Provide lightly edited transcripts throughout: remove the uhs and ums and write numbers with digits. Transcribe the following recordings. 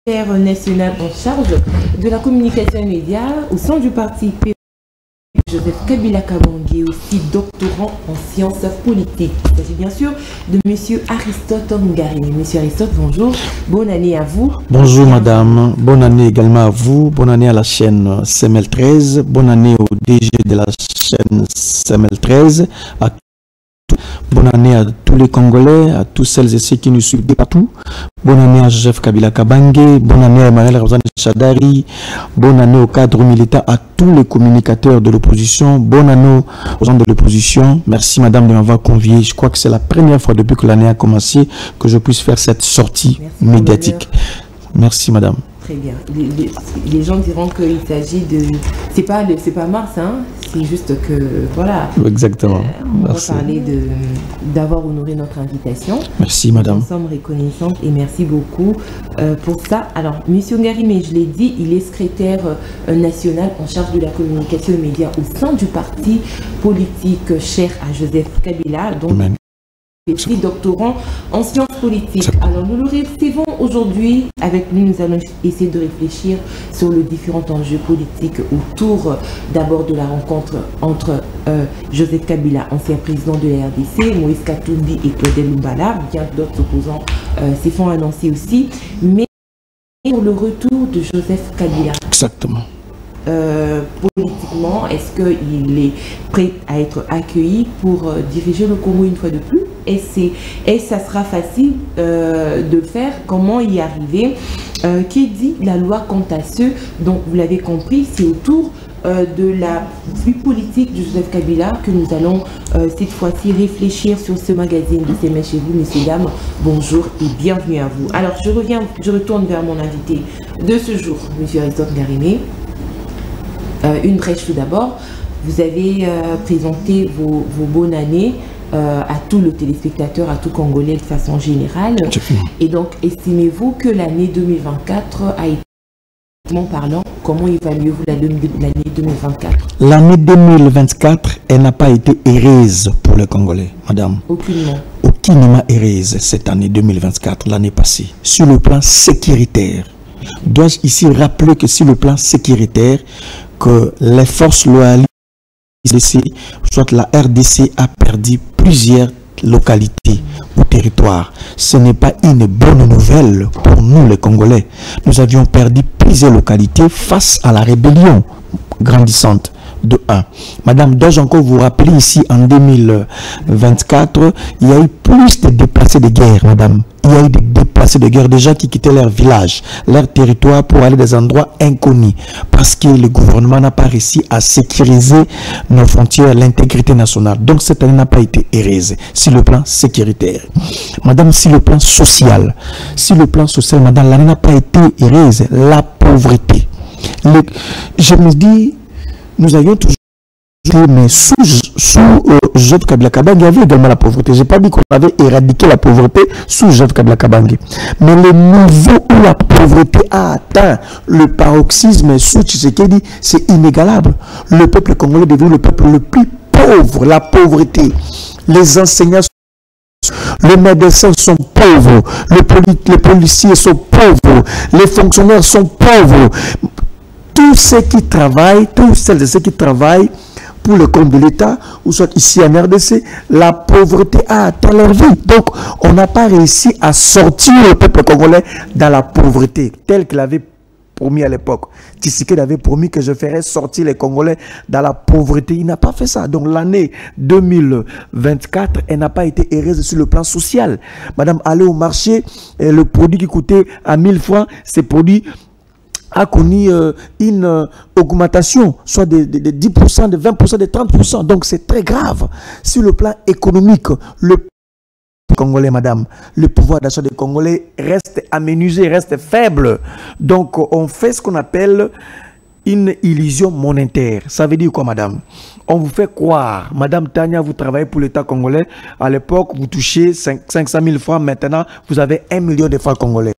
national en charge de la communication et médias au sein du parti Joseph Kabila Kabange, aussi doctorant en sciences politiques. Il s'agit bien sûr de Monsieur Aristote Ngarimi. Monsieur Aristote, bonjour. Bonne année à vous. Bonjour madame. Bonne année également à vous. Bonne année à la chaîne CML 13. Bonne année au DG de la chaîne CML 13. Bonne année à tous les Congolais, à tous celles et ceux qui nous suivent de partout. Bonne année à Joseph Kabila Kabange. Bonne année à Emmanuel Ramazan Chadari. Bonne année aux cadres militaires, à tous les communicateurs de l'opposition. Bonne année aux gens de l'opposition. Merci madame de m'avoir convié. Je crois que c'est la première fois depuis que l'année a commencé que je puisse faire cette sortie médiatique. Merci madame. Très bien. Les gens diront qu'il s'agit de... C'est pas mars, hein. C'est juste que, voilà. Exactement. On va parler d'avoir honoré notre invitation. Merci, madame. Nous sommes reconnaissantes et merci beaucoup pour ça. Alors, monsieur Ngarimi, je l'ai dit, il est secrétaire national en charge de la communication et médias au sein du parti politique cher à Joseph Kabila. Donc, et doctorant en sciences politiques. Alors nous le recevons aujourd'hui. Avec lui, nous allons essayer de réfléchir sur les différents enjeux politiques autour d'abord de la rencontre entre Joseph Kabila, ancien président de la RDC, Moïse Katumbi et Claudel Lumbala, bien d'autres opposants s'y font annoncer aussi. Mais pour le retour de Joseph Kabila. Exactement. Politiquement, est-ce qu'il est prêt à être accueilli pour diriger le Congo une fois de plus? Et ça sera facile de faire? Comment y arriver? Qui dit la loi quant à ceux, donc vous l'avez compris, c'est autour de la vie politique de Joseph Kabila que nous allons cette fois-ci réfléchir sur ce magazine de CML chez vous, messieurs, dames. Bonjour et bienvenue à vous. Alors je retourne vers mon invité de ce jour, monsieur Aristote Ngarimi. Une brèche tout d'abord. Vous avez présenté vos bonnes années à tous les téléspectateurs, à tout Congolais de façon générale. Et donc, estimez-vous que l'année 2024 a été, parlant, comment évaluez-vous l'année 2024? L'année 2024, elle n'a pas été heureuse pour les Congolais, madame. Aucunement. Aucunement heureuse cette année 2024, l'année passée. Sur le plan sécuritaire, dois-je ici rappeler que sur le plan sécuritaire, que les forces loyalistes, soit la RDC, a perdu plusieurs localités ou territoires. Ce n'est pas une bonne nouvelle pour nous les Congolais. Nous avions perdu plusieurs localités face à la rébellion grandissante de 1. Madame, dois-je encore vous rappeler ici en 2024, il y a eu plus de déplacés de guerre, madame. Il y a eu des déplacés de guerre, des gens qui quittaient leur village, leur territoire pour aller des endroits inconnus. Parce que le gouvernement n'a pas réussi à sécuriser nos frontières, l'intégrité nationale. Donc cette année n'a pas été heureuse sur le plan sécuritaire. Madame, sur le plan social, madame, l'année n'a pas été heureuse. La pauvreté. Je me dis, nous avions toujours, mais sous Joseph Kabila Kabange, il y avait également la pauvreté. Je n'ai pas dit qu'on avait éradiqué la pauvreté sous Joseph Kabila Kabange. Mais le niveau où la pauvreté a atteint le paroxysme sous Tshisekedi, c'est inégalable. Le peuple congolais devient le peuple le plus pauvre. La pauvreté. Les enseignants, les médecins sont pauvres. Les policiers sont pauvres. Les fonctionnaires sont pauvres. Tous ceux qui travaillent, tous celles et ceux qui travaillent pour le compte de l'État, ou soit ici en RDC, la pauvreté a atteint leur vie. Donc, on n'a pas réussi à sortir le peuple congolais dans la pauvreté, tel qu'il avait promis à l'époque. Tshisekedi avait promis que je ferais sortir les Congolais dans la pauvreté. Il n'a pas fait ça. Donc, l'année 2024, elle n'a pas été heureuse sur le plan social. Madame, allez au marché, et le produit qui coûtait à 1000 francs, ces produits a connu une augmentation, soit de 10%, de 20%, de 30%. Donc c'est très grave. Sur le plan économique, le Congolais, madame, le pouvoir d'achat des Congolais reste aménusé, reste faible. Donc on fait ce qu'on appelle une illusion monétaire. Ça veut dire quoi, madame? On vous fait croire, madame Tania, vous travaillez pour l'État congolais. À l'époque, vous touchez 500 000 francs. Maintenant, vous avez 1 million de francs congolais.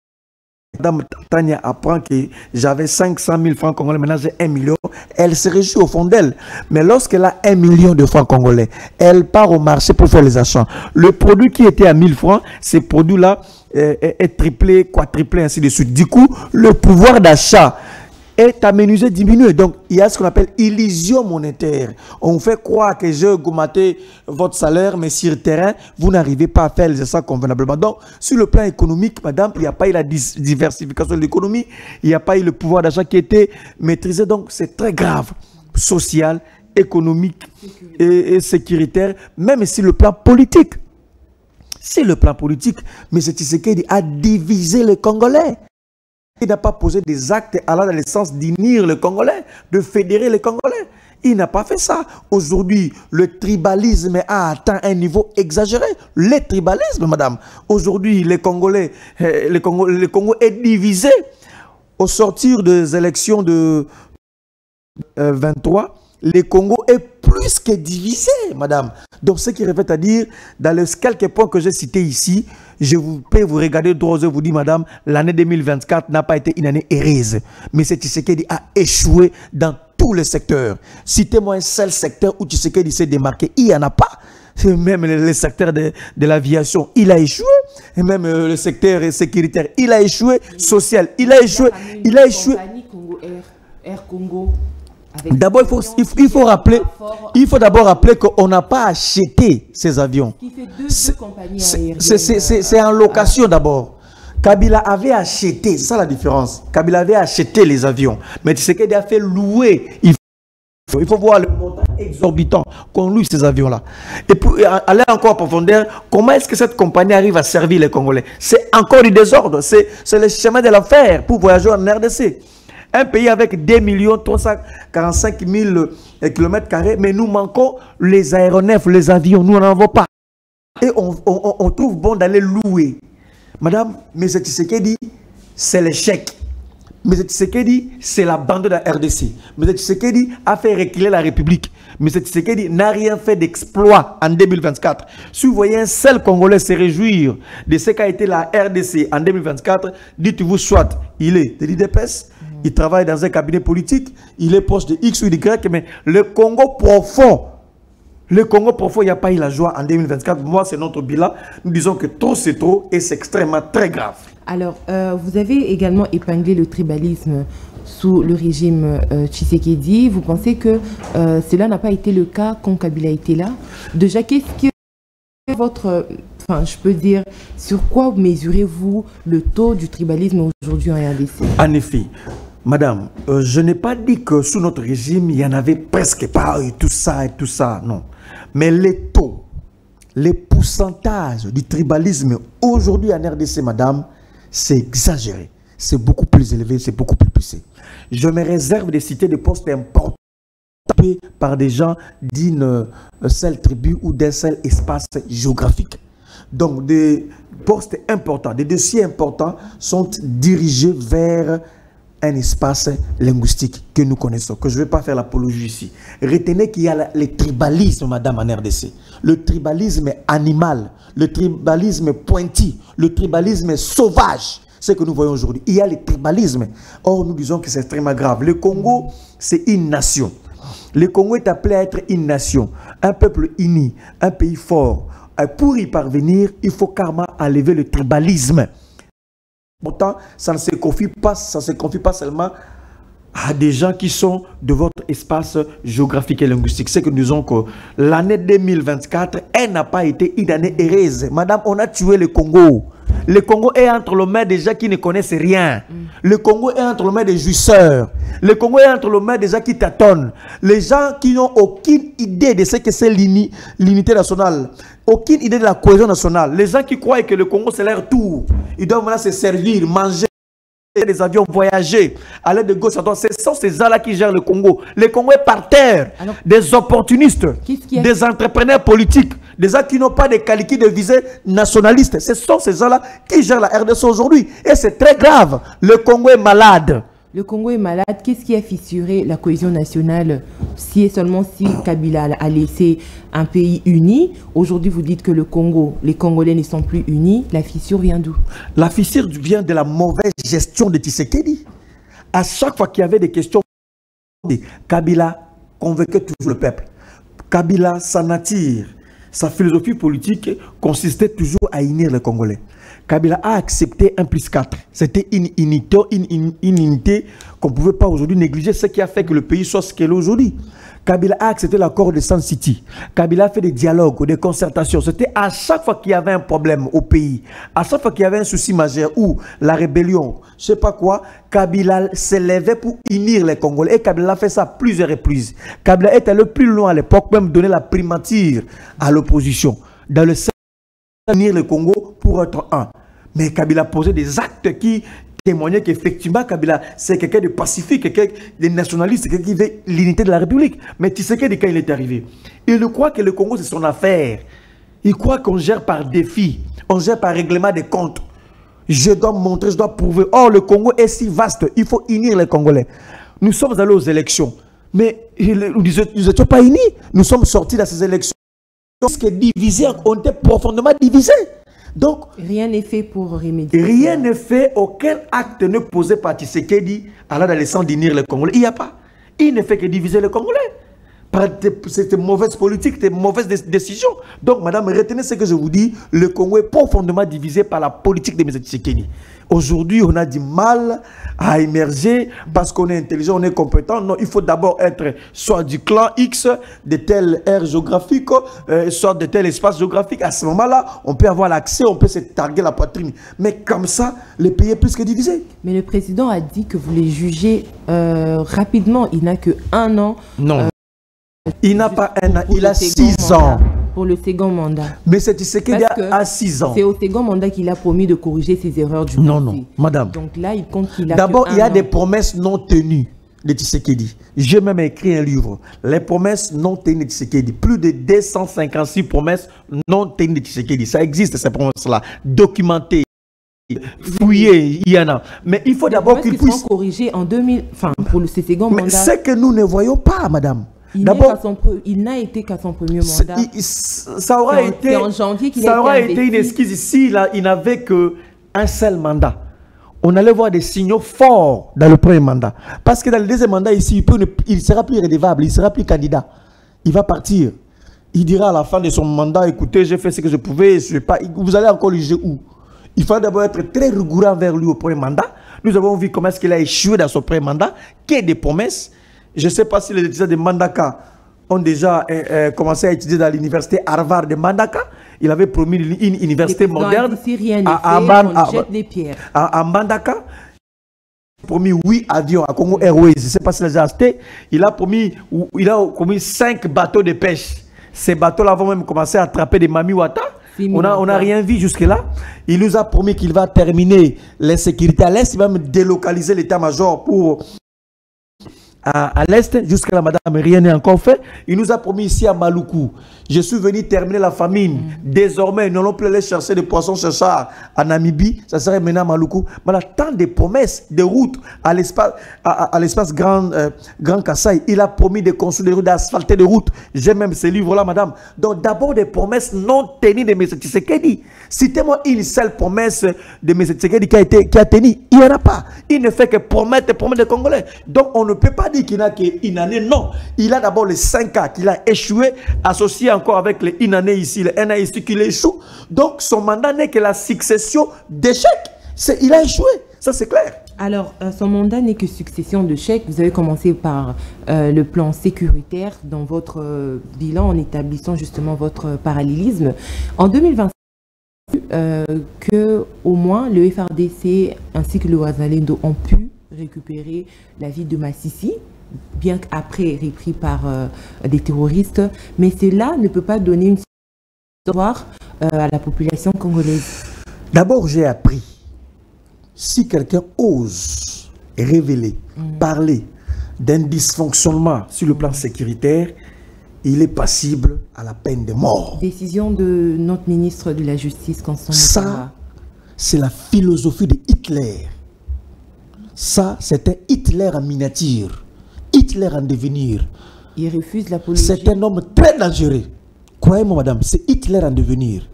Madame Tania apprend que j'avais 500 000 francs congolais, maintenant j'ai 1 million. Elle se réjouit au fond d'elle. Mais lorsqu'elle a 1 million de francs congolais, elle part au marché pour faire les achats. Le produit qui était à 1000 francs, ces produits-là, est triplé, quadruplé, ainsi de suite. Du coup, le pouvoir d'achat est amenuisé, diminué. Donc, il y a ce qu'on appelle illusion monétaire. On vous fait croire que j'ai augmenté votre salaire, mais sur le terrain, vous n'arrivez pas à faire ça convenablement. Donc, sur le plan économique, madame, il n'y a pas eu la diversification de l'économie, il n'y a pas eu le pouvoir d'achat qui était maîtrisé. Donc, c'est très grave. Social, économique et sécuritaire, même sur le plan politique. C'est le plan politique, mais c'est Tshisekedi a divisé les Congolais. Il n'a pas posé des actes allant dans le sens d'unir les Congolais, de fédérer les Congolais. Il n'a pas fait ça. Aujourd'hui, le tribalisme a atteint un niveau exagéré. Le tribalisme, madame. Aujourd'hui, les Congolais, le Congo est divisé. Au sortir des élections de 23, le Congo est plus que divisé, madame. Donc, ce qui revient à dire, dans les quelques points que j'ai cités ici, je peux vous regarder droit et vous dire, madame, l'année 2024 n'a pas été une année heureuse. Mais c'est Tshisekedi a échoué dans tous les secteurs. Citez-moi un seul secteur où Tshisekedi s'est démarqué. Il n'y en a pas. Même le secteur de l'aviation, il a échoué. Et même le secteur sécuritaire, il a échoué. Social, il a échoué. Il a échoué. Air Congo. D'abord, il faut d'abord rappeler qu'on n'a pas acheté ces avions. C'est en location d'abord. Kabila avait acheté, c'est ça la différence. Kabila avait acheté les avions. Mais Tshisekedi a fait louer. Il faut voir le montant exorbitant qu'on loue ces avions-là. Et pour aller encore en profondeur, comment est-ce que cette compagnie arrive à servir les Congolais? C'est encore du désordre. C'est le chemin de l'affaire pour voyager en RDC. Un pays avec 2 345 000 km², mais nous manquons les aéronefs, les avions, nous n'en avons pas. Et on trouve bon d'aller louer. Madame, M. Tshisekedi, c'est l'échec. M. Tshisekedi, c'est la bande de la RDC. M. Tshisekedi a fait reculer la République. M. Tshisekedi n'a rien fait d'exploit en 2024. Si vous voyez un seul Congolais se réjouir de ce qu'a été la RDC en 2024, dites-vous soit il est de l'IDPS, il travaille dans un cabinet politique, il est proche de X ou Y, mais le Congo profond, il n'y a pas eu la joie en 2024. Moi, c'est notre bilan. Nous disons que trop, c'est trop et c'est extrêmement très grave. Alors, vous avez également épinglé le tribalisme sous le régime Tshisekedi. Vous pensez que cela n'a pas été le cas quand Kabila était là? Déjà, qu'est-ce que votre... Enfin, je peux dire, sur quoi mesurez-vous le taux du tribalisme aujourd'hui en RDC? En effet, madame, je n'ai pas dit que sous notre régime, il y en avait presque pas et tout ça, non. Mais les taux, les pourcentages du tribalisme aujourd'hui en RDC, madame, c'est exagéré. C'est beaucoup plus élevé, c'est beaucoup plus poussé. Je me réserve de citer des postes importants par des gens d'une seule tribu ou d'un seul espace géographique. Donc, des postes importants, des dossiers importants sont dirigés vers un espace linguistique que nous connaissons, que je ne vais pas faire l'apologie ici. Retenez qu'il y a le tribalisme, madame, en RDC. Le tribalisme animal, le tribalisme pointu, le tribalisme sauvage. Ce que nous voyons aujourd'hui. Il y a le tribalisme. Or, nous disons que c'est extrêmement grave. Le Congo, c'est une nation. Le Congo est appelé à être une nation, un peuple uni, un pays fort. Pour y parvenir, il faut carrément enlever le tribalisme. Pourtant, ça ne se confie pas seulement à des gens qui sont de votre espace géographique et linguistique. C'est que nous disons que l'année 2024, elle n'a pas été une année heureuse. Madame, on a tué le Congo. Le Congo est entre les mains des gens qui ne connaissent rien. Le Congo est entre les mains des jouisseurs. Le Congo est entre les mains des gens qui tâtonnent. Les gens qui n'ont aucune idée de ce que c'est l'unité nationale. Aucune idée de la cohésion nationale. Les gens qui croient que le Congo c'est leur tour. Ils doivent maintenant se servir, manger des avions, voyager, aller de gauche à droite. Ce sont ces gens-là qui gèrent le Congo. Le Congo est par terre. Alors, des opportunistes, des entrepreneurs politiques, des gens qui n'ont pas de qualité de visée nationaliste. Ce sont ces gens-là qui gèrent la RDC aujourd'hui. Et c'est très grave. Le Congo est malade. Le Congo est malade. Qu'est-ce qui a fissuré la cohésion nationale si Kabila a laissé un pays uni? Aujourd'hui, vous dites que les Congolais ne sont plus unis. La fissure vient d'où? La fissure vient de la mauvaise gestion de Tshisekedi. À chaque fois qu'il y avait des questions, Kabila convoquait toujours le peuple. Kabila s'en attire. sa philosophie politique consistait toujours à unir les Congolais. Kabila a accepté 1+4. C'était une unité qu'on ne pouvait pas aujourd'hui négliger, ce qui a fait que le pays soit ce qu'il est aujourd'hui. Kabila a accepté l'accord de Sun City. Kabila a fait des dialogues, des concertations. C'était à chaque fois qu'il y avait un problème au pays, à chaque fois qu'il y avait un souci majeur ou la rébellion, je ne sais pas quoi, Kabila s'élevait pour unir les Congolais. Et Kabila a fait ça plusieurs reprises. Kabila était le plus loin à l'époque, même donner la primature à l'opposition. Dans le unir le Congo pour être un. Mais Kabila posait des actes qui témoignaient qu'effectivement Kabila c'est quelqu'un de pacifique, quelqu'un de nationaliste, quelqu'un qui veut l'unité de la République. Mais Tshisekedi, quand il est arrivé, il croit que le Congo c'est son affaire. Il croit qu'on gère par défi, on gère par règlement des comptes. Je dois montrer, je dois prouver. Or le Congo est si vaste, il faut unir les Congolais. Nous sommes allés aux élections, mais nous n'étions pas unis. Nous sommes sortis de ces élections. Ce qui est divisé, on était profondément divisés. Donc, rien n'est fait pour remédier. Rien n'est fait, aucun acte ne posé par Tshisekedi allant dans le sens d'unir les Congolais. Il n'y a pas. Il ne fait que diviser les Congolais. C'est une mauvaise politique, des mauvaises décisions. Donc, madame, retenez ce que je vous dis. Le Congo est profondément divisé par la politique de M. Tshisekedi. Aujourd'hui, on a du mal à émerger parce qu'on est intelligent, on est compétent. Non, il faut d'abord être soit du clan X, de telle aire géographique, soit de tel espace géographique. À ce moment-là, on peut avoir l'accès, on peut se targuer la poitrine. Mais comme ça, le pays est plus que divisé. Mais le président a dit que vous les jugez rapidement. Il n'a que 1 an. Non. Il n'a pas 1 an, il a 6 ans. Pour le second mandat. Mais c'est Tshisekedi à 6 ans. C'est au second mandat qu'il a promis de corriger ses erreurs du passé. Non, madame. Donc là, il compte qu'il a. D'abord, il y a des promesses non tenues de Tshisekedi. J'ai même écrit un livre. Les promesses non tenues de Tshisekedi. Plus de 256 promesses non tenues de Tshisekedi. Ça existe, ces promesses-là. Documentées. Fouillé, il y en a. Mais il faut d'abord qu'il puisse corriger en 2000, enfin pour le second mandat. Mais c'est que nous ne voyons pas, madame. Il n'a été qu'à son premier mandat. Ça aura été en janvier qu'il ça aura été une excuse ici. Il n'avait qu'un seul mandat. On allait voir des signaux forts dans le premier mandat. Parce que dans le deuxième mandat ici, il ne sera plus redevable, il ne sera plus candidat. Il va partir. Il dira à la fin de son mandat, écoutez, j'ai fait ce que je pouvais, je vais pas. Vous allez encore le juger où? Il faut d'abord être très rigoureux envers lui au premier mandat. Nous avons vu comment est-ce qu'il a échoué dans son premier mandat. Qu'il y ait des promesses. Je ne sais pas si les étudiants de Mandaka ont déjà commencé à étudier dans l'université Harvard de Mandaka. Il avait promis une université moderne à Mandaka. Il a promis 8 avions à Congo Airways. Je ne sais pas si les a achetés. Il a promis 5 bateaux de pêche. Ces bateaux-là vont même commencer à attraper des mamiwata. On n'a rien vu jusque-là. Il nous a promis qu'il va terminer l'insécurité à l'Est. Il va même délocaliser l'état-major pour... à l'Est, jusqu'à là, madame, rien n'est encore fait. Il nous a promis ici à Maluku. Je suis venu terminer la famine. Désormais, nous n'allons plus aller chercher des poissons chercheurs à Namibie. Ça serait maintenant à Maluku. Voilà, tant de promesses, de routes à l'espace Grand Kassai. Il a promis de construire des routes, d'asphalter des routes. J'ai même ces livres-là, madame. Donc, d'abord, des promesses non tenues de M. Tshisekedi. Citez-moi une seule promesse de M. Tshisekedi qui a tenu. Il n'y en a pas. Il ne fait que promettre des Congolais. Donc, on ne peut pas dire qu'il n'a qu'une année. Non. Il a d'abord les 5 ans qu'il a échoué, associé encore avec les une année ici, les 1 an ici qu'il échoue. Donc, son mandat n'est que la succession d'échecs. Il a échoué. Ça, c'est clair. Alors, son mandat n'est que succession d'échecs. Vous avez commencé par le plan sécuritaire dans votre bilan en établissant justement votre parallélisme. En 2020, que au moins le FARDC ainsi que le Wazalendo ont pu récupérer la ville de Massissi, bien qu'après repris par des terroristes, mais cela ne peut pas donner une histoire à la population congolaise. D'abord, j'ai appris, si quelqu'un ose révéler, parler d'un dysfonctionnement sur le plan sécuritaire, il est passible à la peine de mort. Décision de notre ministre de la Justice, Constant Mutamba. Ça, c'est la philosophie de Hitler. Ça, c'est un Hitler en miniature. Hitler en devenir. Il refuse l'apologie. C'est un homme très dangereux. Croyez-moi, madame, c'est Hitler en devenir.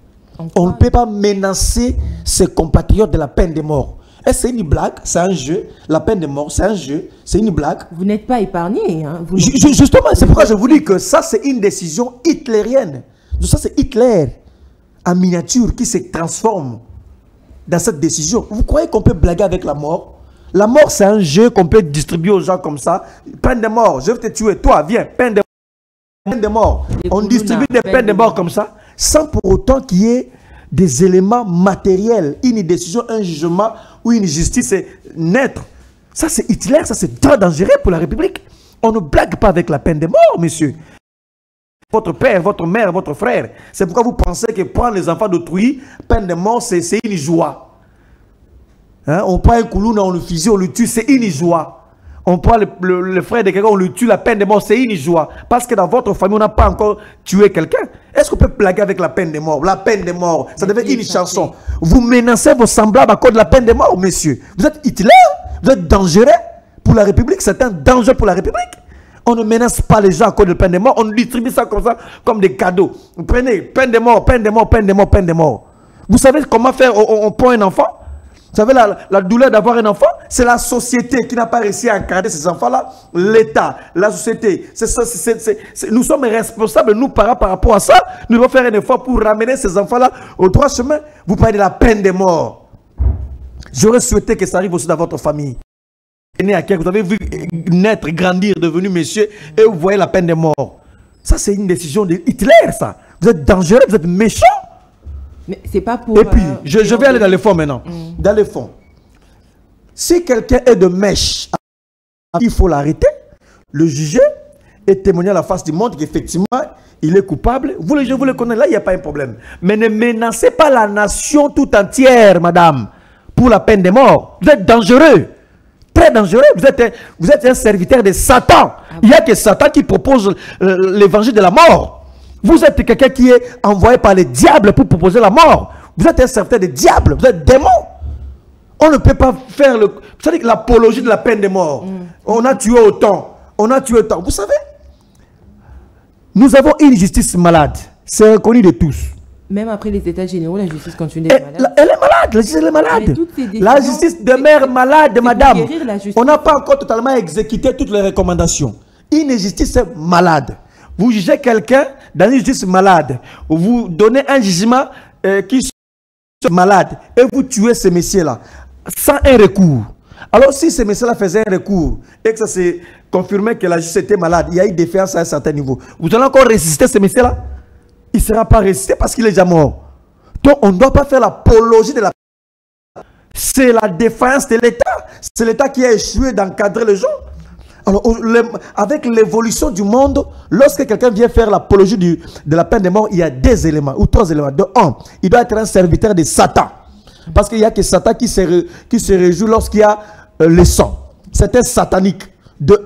On ne peut pas menacer ses compatriotes de la peine de mort. Est-ce que c'est une blague? C'est un jeu. La peine de mort, c'est un jeu. C'est une blague. Vous n'êtes pas épargné. Hein? Justement, c'est pourquoi je vous dis que ça, c'est une décision hitlérienne. Donc ça, c'est Hitler en miniature qui se transforme dans cette décision. Vous croyez qu'on peut blaguer avec la mort? La mort, c'est un jeu qu'on peut distribuer aux gens comme ça. Peine de mort, je vais te tuer. Toi, viens, peine de mort. On distribue des peines de mort comme ça, sans pour autant qu'il y ait des éléments matériels, une décision, un jugement ou une justice naître. Ça, c'est Hitler, ça, c'est très dangereux pour la République. On ne blague pas avec la peine de mort, monsieur. Votre père, votre mère, votre frère. C'est pourquoi vous pensez que prendre les enfants d'autrui, peine de mort, c'est une joie. Hein? On prend un couloun, on le fusille, on le tue, c'est une joie. On prend le frère de quelqu'un, on le tue, la peine de mort, c'est une joie. Parce que dans votre famille, on n'a pas encore tué quelqu'un. Est-ce qu'on peut blaguer avec la peine de mort? La peine de mort, ça devait être une chanson. Vous menacez vos semblables à cause de la peine de mort, monsieur. Vous êtes Hitler, vous êtes dangereux pour la République, c'est un danger pour la République. On ne menace pas les gens à cause de la peine de mort, on distribue ça comme ça, comme des cadeaux. Vous prenez peine de mort, peine de mort, peine de mort, peine de mort. Vous savez comment faire? On prend un enfant. Vous savez, la douleur d'avoir un enfant, c'est la société qui n'a pas réussi à encadrer ces enfants-là. L'État, la société. Nous sommes responsables, nous, par rapport à ça. Nous devons faire un effort pour ramener ces enfants-là au droit chemin. Vous parlez de la peine de mort. J'aurais souhaité que ça arrive aussi dans votre famille. Vous avez vu naître, grandir, devenir monsieur, et vous voyez la peine de mort. Ça, c'est une décision de Hitler, ça. Vous êtes dangereux, vous êtes méchant. Mais c'est pas pour... Et puis, je vais aller dans les fonds maintenant. Dans les fonds. Si quelqu'un est de mèche, il faut l'arrêter, le juger et témoigner à la face du monde qu'effectivement, il est coupable. Vous les gens, vous le connaissez, là, il n'y a pas un problème. Mais ne menacez pas la nation tout entière, madame, pour la peine de mort. Vous êtes dangereux. Très dangereux. Vous êtes un serviteur de Satan. Il n'y a que Satan qui propose l'évangile de la mort. Vous êtes quelqu'un qui est envoyé par les diables pour proposer la mort. Vous êtes un serviteur de diable. Vous êtes démon. On ne peut pas faire l'apologie de la peine de mort. On a tué autant. On a tué autant. Vous savez, nous avons une justice malade. C'est reconnu de tous. Même après les états généraux, la justice continue d'être malade. Elle est malade, la justice elle est malade. La justice demeure malade, madame. On n'a pas encore totalement exécuté toutes les recommandations. Une justice malade. Vous jugez quelqu'un dans une justice malade. Vous donnez un jugement qui est malade. Et vous tuez ces messieurs-là sans un recours. Alors si ces messieurs-là faisaient un recours et que ça s'est confirmé que la justice était malade, il y a eu défiance à un certain niveau. Vous allez encore résister ces messieurs-là? Il ne sera pas résisté parce qu'il est déjà mort. Donc on ne doit pas faire l'apologie de la... C'est la défiance de l'État. C'est l'État qui a échoué d'encadrer les gens. Alors, avec l'évolution du monde, lorsque quelqu'un vient faire l'apologie de la peine de mort, il y a deux éléments, ou trois éléments. De un, il doit être un serviteur de Satan. Parce qu'il n'y a que Satan qui se réjouit lorsqu'il y a le sang. C'était satanique. De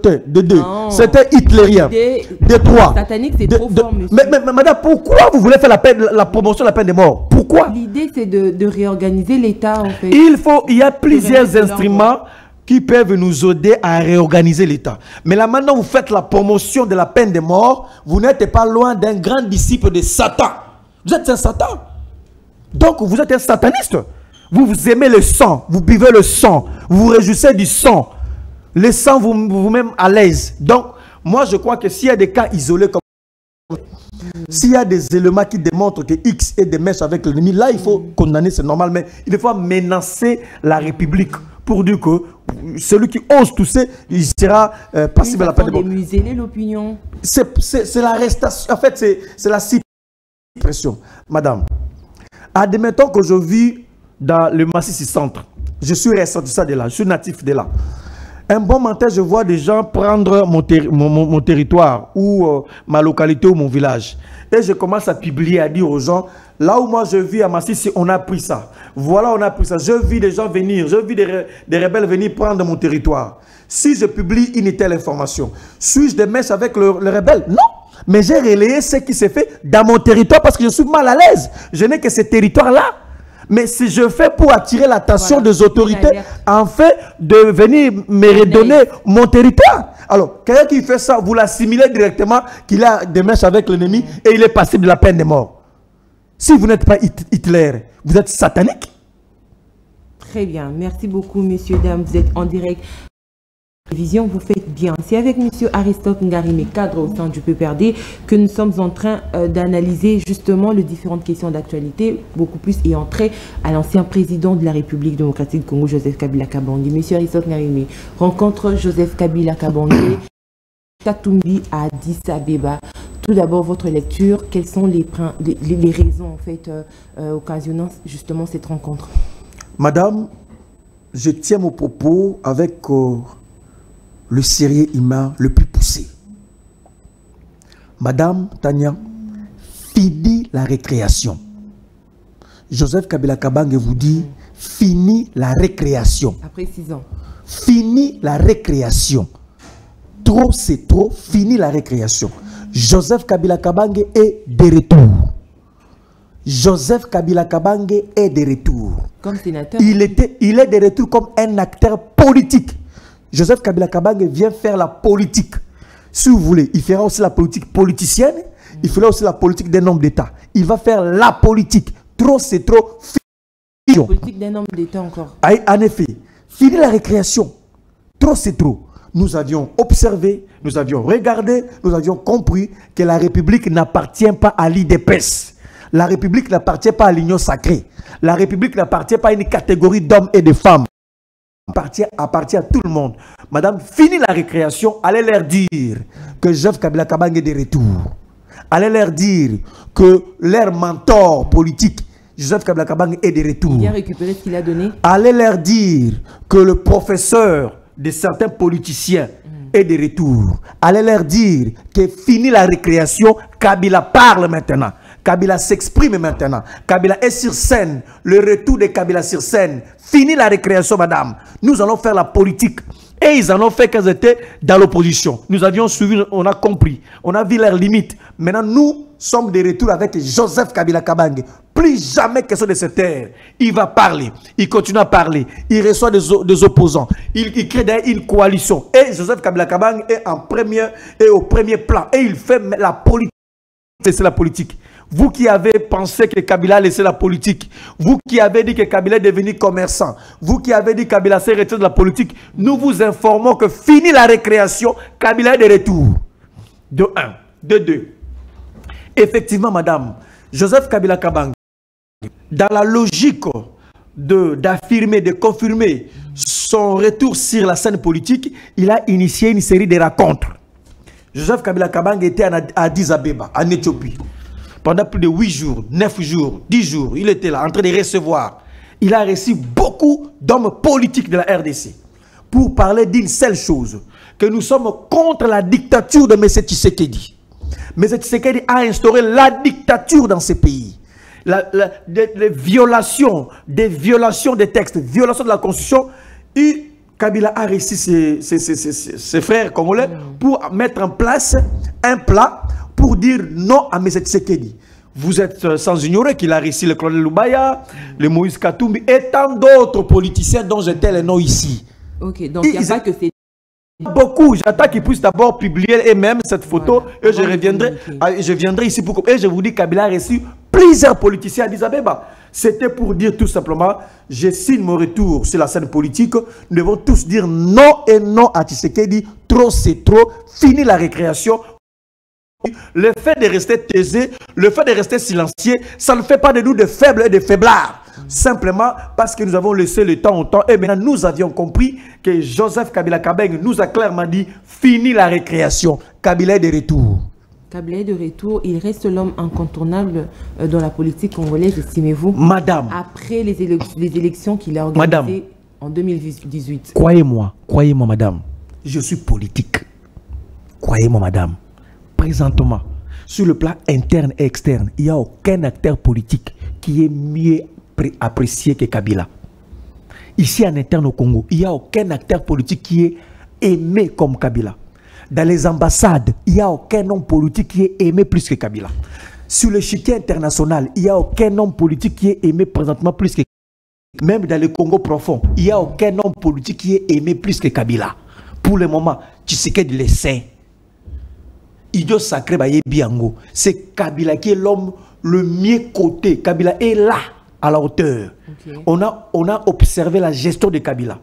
deux. C'était hitlérien. De trois. Satanique, c'est trop fort, monsieur. Mais madame, pourquoi vous voulez faire la promotion de la peine de mort? Pourquoi? L'idée, c'est de réorganiser l'État, en fait. Il y a plusieurs instruments qui peuvent nous aider à réorganiser l'État. Mais là, maintenant, vous faites la promotion de la peine de mort, vous n'êtes pas loin d'un grand disciple de Satan. Vous êtes un Satan. Donc, vous êtes un sataniste. Vous aimez le sang, vous buvez le sang, vous vous réjouissez du sang. Le sang vous met à l'aise. Donc, moi, je crois que s'il y a des cas isolés comme s'il y a des éléments qui démontrent que X est des mèches avec l'ennemi, là, il faut condamner, c'est normal, mais il faut menacer la République pour dire que celui qui ose tousser, il sera passible à la peine de mort. Museler l'opinion. C'est l'arrestation, en fait, c'est la suppression. Madame, admettons que je vis dans le Massissi Centre. Je suis ressortissant de là, je suis natif de là. Un bon matin, je vois des gens prendre mon territoire ou ma localité ou mon village. Et je commence à publier, à dire aux gens, là où moi je vis à Massissi, on a pris ça. Voilà, on a pris ça. Je vis des gens venir, je vis des rebelles venir prendre mon territoire. Si je publie une telle information, suis-je de mèche avec le rebelle? Non. Mais j'ai relayé ce qui s'est fait dans mon territoire parce que je suis mal à l'aise. Je n'ai que ce territoire-là. Mais si je fais pour attirer l'attention des autorités, en fait, de venir me redonner mon territoire. Alors, quelqu'un qui fait ça, vous l'assimilez directement qu'il a des mèches avec l'ennemi et il est passible de la peine de mort. Si vous n'êtes pas Hitler, vous êtes satanique. Très bien. Merci beaucoup, messieurs, dames. Vous êtes en direct. Vision, vous faites bien. C'est avec M. Aristote Ngarimé, cadre au sein du PPRD, que nous sommes en train d'analyser justement les différentes questions d'actualité, beaucoup plus et entrer à l'ancien président de la République démocratique du Congo, Joseph Kabila Kabange. M. Aristote Ngarimé rencontre Joseph Kabila Kabange, Katumbi à Addis Abeba. Tout d'abord, votre lecture, quelles sont les raisons en fait occasionnant justement cette rencontre? Madame, je tiens mon propos avec le sérieux humain le plus poussé. Madame Tania, fini la récréation. Joseph Kabila Kabange vous dit, fini la récréation. Après 6 ans. Fini la récréation. Trop c'est trop, fini la récréation. Joseph Kabila Kabange est de retour. Joseph Kabila Kabange est de retour. Comme sénateur. Il est de retour comme un acteur politique. Joseph Kabila Kabange vient faire la politique. Si vous voulez, il fera aussi la politique politicienne. Il fera aussi la politique d'un homme d'État. Il va faire la politique. Trop, c'est trop. La politique d'un homme d'État encore. En effet, fini la récréation. Trop, c'est trop. Nous avions observé, nous avions regardé, nous avions compris que la République n'appartient pas à l'IDPS. La République n'appartient pas à l'union sacrée. La République n'appartient pas à une catégorie d'hommes et de femmes. Appartient à tout le monde. Madame, fini la récréation, allez leur dire que Joseph Kabila Kabange est de retour. Allez leur dire que leur mentor politique, Joseph Kabila Kabange, est de retour. Il a récupéré ce qu'il a donné. Allez leur dire que le professeur de certains politiciens est de retour. Allez leur dire que fini la récréation, Kabila parle maintenant. Kabila s'exprime maintenant. Kabila est sur scène. Le retour de Kabila sur scène. Fini la récréation, madame. Nous allons faire la politique. Et ils en ont fait quand ils étaient dans l'opposition. Nous avions suivi, on a compris. On a vu leurs limites. Maintenant, nous sommes de retour avec Joseph Kabila Kabange. Plus jamais question de se taire. Il va parler. Il continue à parler. Il reçoit des opposants. Il crée une coalition. Et Joseph Kabila Kabange est au premier plan. Et il fait la politique. C'est la politique. Vous qui avez pensé que Kabila a laissé la politique, vous qui avez dit que Kabila est devenu commerçant, vous qui avez dit que Kabila s'est retiré de la politique, nous vous informons que fini la récréation, Kabila est de retour. De 1. De 2. Effectivement, madame, Joseph Kabila Kabange, dans la logique d'affirmer, de confirmer son retour sur la scène politique, il a initié une série de rencontres. Joseph Kabila Kabange était à Addis Abeba, en Éthiopie. Pendant plus de 8 jours, 9 jours, 10 jours, il était là en train de recevoir. Il a reçu beaucoup d'hommes politiques de la RDC pour parler d'une seule chose, que nous sommes contre la dictature de M. Tshisekedi. M. Tshisekedi a instauré la dictature dans ce pays. Des violations des textes, violations de la Constitution. Et Kabila a reçu ses frères congolais pour mettre en place un plat pour dire non à M. Tshisekedi. Vous êtes sans ignorer qu'il a réussi le colonel Lubaya, le Moïse Katumbi et tant d'autres politiciens dont j'étais les noms ici. Ok, donc il n'y a pas que c'est... Beaucoup. J'attends qu'ils puissent d'abord publier eux-mêmes cette photo, voilà. Et je viendrai ici pour... Et je vous dis que Kabila a reçu plusieurs politiciens à Addis Abeba. C'était pour dire tout simplement, je signe mon retour sur la scène politique. Nous devons tous dire non et non à Tshisekedi. Trop c'est trop. Fini la récréation. Le fait de rester taisé, le fait de rester silencieux, ça ne fait pas de nous de faibles et de faiblards. Simplement parce que nous avons laissé le temps au temps. Et maintenant, nous avions compris que Joseph Kabila Kabange nous a clairement dit, fini la récréation. Kabila est de retour. Kabila est de retour. Il reste l'homme incontournable dans la politique congolaise, estimez-vous? Madame. Après les élections qu'il a organisées en 2018. Croyez-moi, madame. Je suis politique. Croyez-moi, madame. Présentement, sur le plan interne et externe, il n'y a aucun acteur politique qui est mieux apprécié que Kabila. Ici en interne au Congo, il n'y a aucun acteur politique qui est aimé comme Kabila. Dans les ambassades, il n'y a aucun homme politique qui est aimé plus que Kabila. Sur le l'échiquier international, il n'y a aucun homme politique qui est aimé présentement plus que Kabila. Même dans le Congo profond, il n'y a aucun homme politique qui est aimé plus que Kabila. Pour le moment, Tshisekedi le sait. Idiot sacré Baye Biango. C'est Kabila qui est l'homme le mieux coté. Kabila est là, à la hauteur. Okay. On a observé la gestion de Kabila.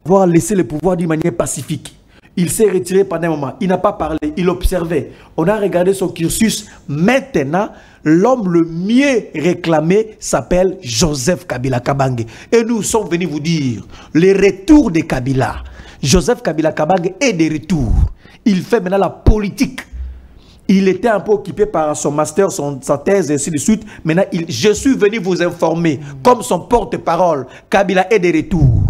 avoir laissé le pouvoir d'une manière pacifique. Il s'est retiré pendant un moment. Il n'a pas parlé. Il observait. On a regardé son cursus. Maintenant, l'homme le mieux réclamé s'appelle Joseph Kabila Kabange. Et nous sommes venus vous dire le retour de Kabila. Joseph Kabila Kabange est de retour. Il fait maintenant la politique. Il était un peu occupé par son master, sa thèse et ainsi de suite. Maintenant, je suis venu vous informer, comme son porte-parole, Kabila est de retour.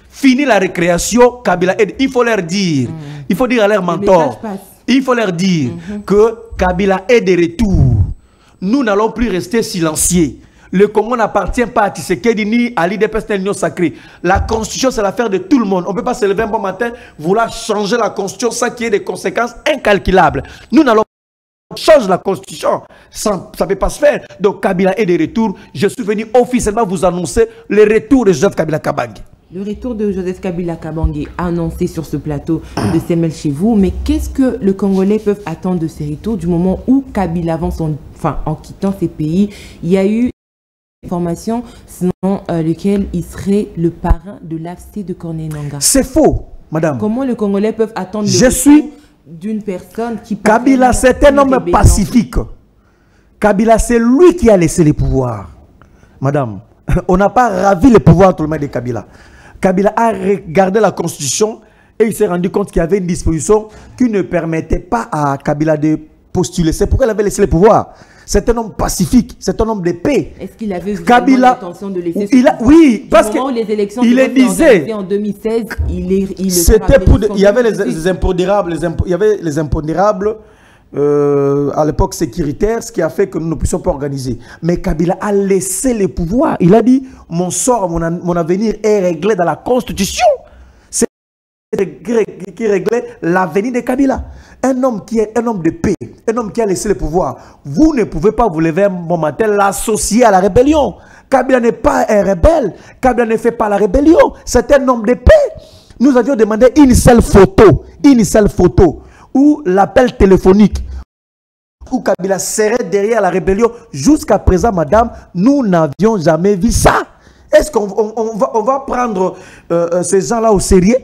Fini la récréation, Kabila est... Il faut leur dire, il faut dire à leur mentor, il faut leur dire que Kabila est de retour. Nous n'allons plus rester silencieux. Le Congo n'appartient pas à Tshisekedi ni à l'IDPS ni l'Union sacrée. La constitution, c'est l'affaire de tout le monde. On ne peut pas se lever un bon matin, vouloir changer la constitution sans qu'il y ait des conséquences incalculables. Nous n'allons pas changer la constitution. Ça ne peut pas se faire. Donc Kabila est de retour. Je suis venu officiellement vous annoncer le retour de Joseph Kabila Kabange. Le retour de Joseph Kabila Kabange annoncé sur ce plateau de CML chez vous, mais qu'est-ce que les Congolais peuvent attendre de ces retours du moment où Kabila, en quittant ces pays, il y a eu une information selon lequel il serait le parrain de l'AFC de Corneille Nangaa? C'est faux, madame. Comment les Congolais peuvent attendre le retour d'une personne qui... Kabila, c'est un homme pacifique. Kabila, c'est lui qui a laissé les pouvoirs. Madame, on n'a pas ravi le pouvoir tout le monde de Kabila. Kabila a regardé la constitution et il s'est rendu compte qu'il y avait une disposition qui ne permettait pas à Kabila de postuler. C'est pourquoi il avait laissé le pouvoir. C'est un homme pacifique, c'est un homme de paix. Est-ce qu'il avait vraiment l'intention de laisser oui, parce que les élections disait en 2016, c'était pour il y avait les impondérables, il y avait les impondérables à l'époque sécuritaire, ce qui a fait que nous ne puissions pas organiser. Mais Kabila a laissé le pouvoir. Il a dit, mon sort, mon avenir est réglé dans la constitution. C'est qui réglait l'avenir de Kabila. Un homme qui est un homme de paix, un homme qui a laissé le pouvoir. Vous ne pouvez pas vous lever un bon matin, l'associer à la rébellion. Kabila n'est pas un rebelle. Kabila ne fait pas la rébellion. C'est un homme de paix. Nous avions demandé une seule photo ou l'appel téléphonique où Kabila serait derrière la rébellion. Jusqu'à présent, madame, nous n'avions jamais vu ça. Est-ce qu'on va prendre ces gens-là au sérieux?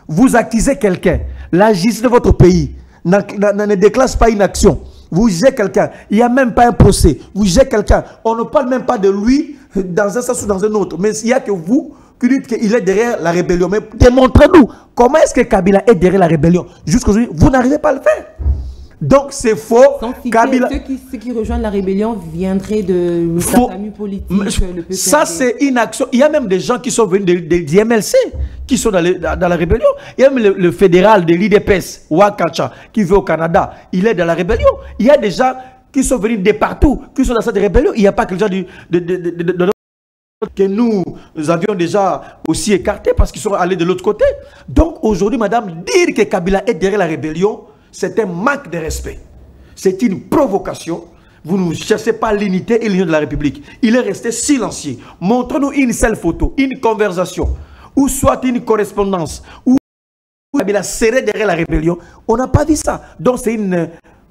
Vous accusez quelqu'un, la justice de votre pays ne déclenche pas une action. Vous jugez quelqu'un, il n'y a même pas un procès. Vous jugez quelqu'un, on ne parle même pas de lui dans un sens ou dans un autre. Mais il n'y a que vous qui dites qu'il est derrière la rébellion. Mais démontrez-nous comment est-ce que Kabila est derrière la rébellion. Jusqu'aujourd'hui, vous n'arrivez pas à le faire. Donc c'est faux. Kabila... Ceux qui rejoignent la rébellion viendraient de sa famille politique. Ça c'est une action. Il y a même des gens qui sont venus de MLC, qui sont dans la rébellion. Il y a même le fédéral de l'IDPS, Wakacha, qui vit au Canada. Il est dans la rébellion. Il y a des gens qui sont venus de partout, qui sont dans cette rébellion. Il n'y a pas que les gens que nous avions déjà aussi écartés parce qu'ils sont allés de l'autre côté. Donc aujourd'hui, madame, dire que Kabila est derrière la rébellion, c'est un manque de respect. C'est une provocation. Vous ne cherchez pas l'unité et l'union de la République. Il est resté silencieux. Montrez-nous une seule photo, une conversation, ou soit une correspondance, où Kabila serait derrière la rébellion. On n'a pas vu ça. Donc c'est une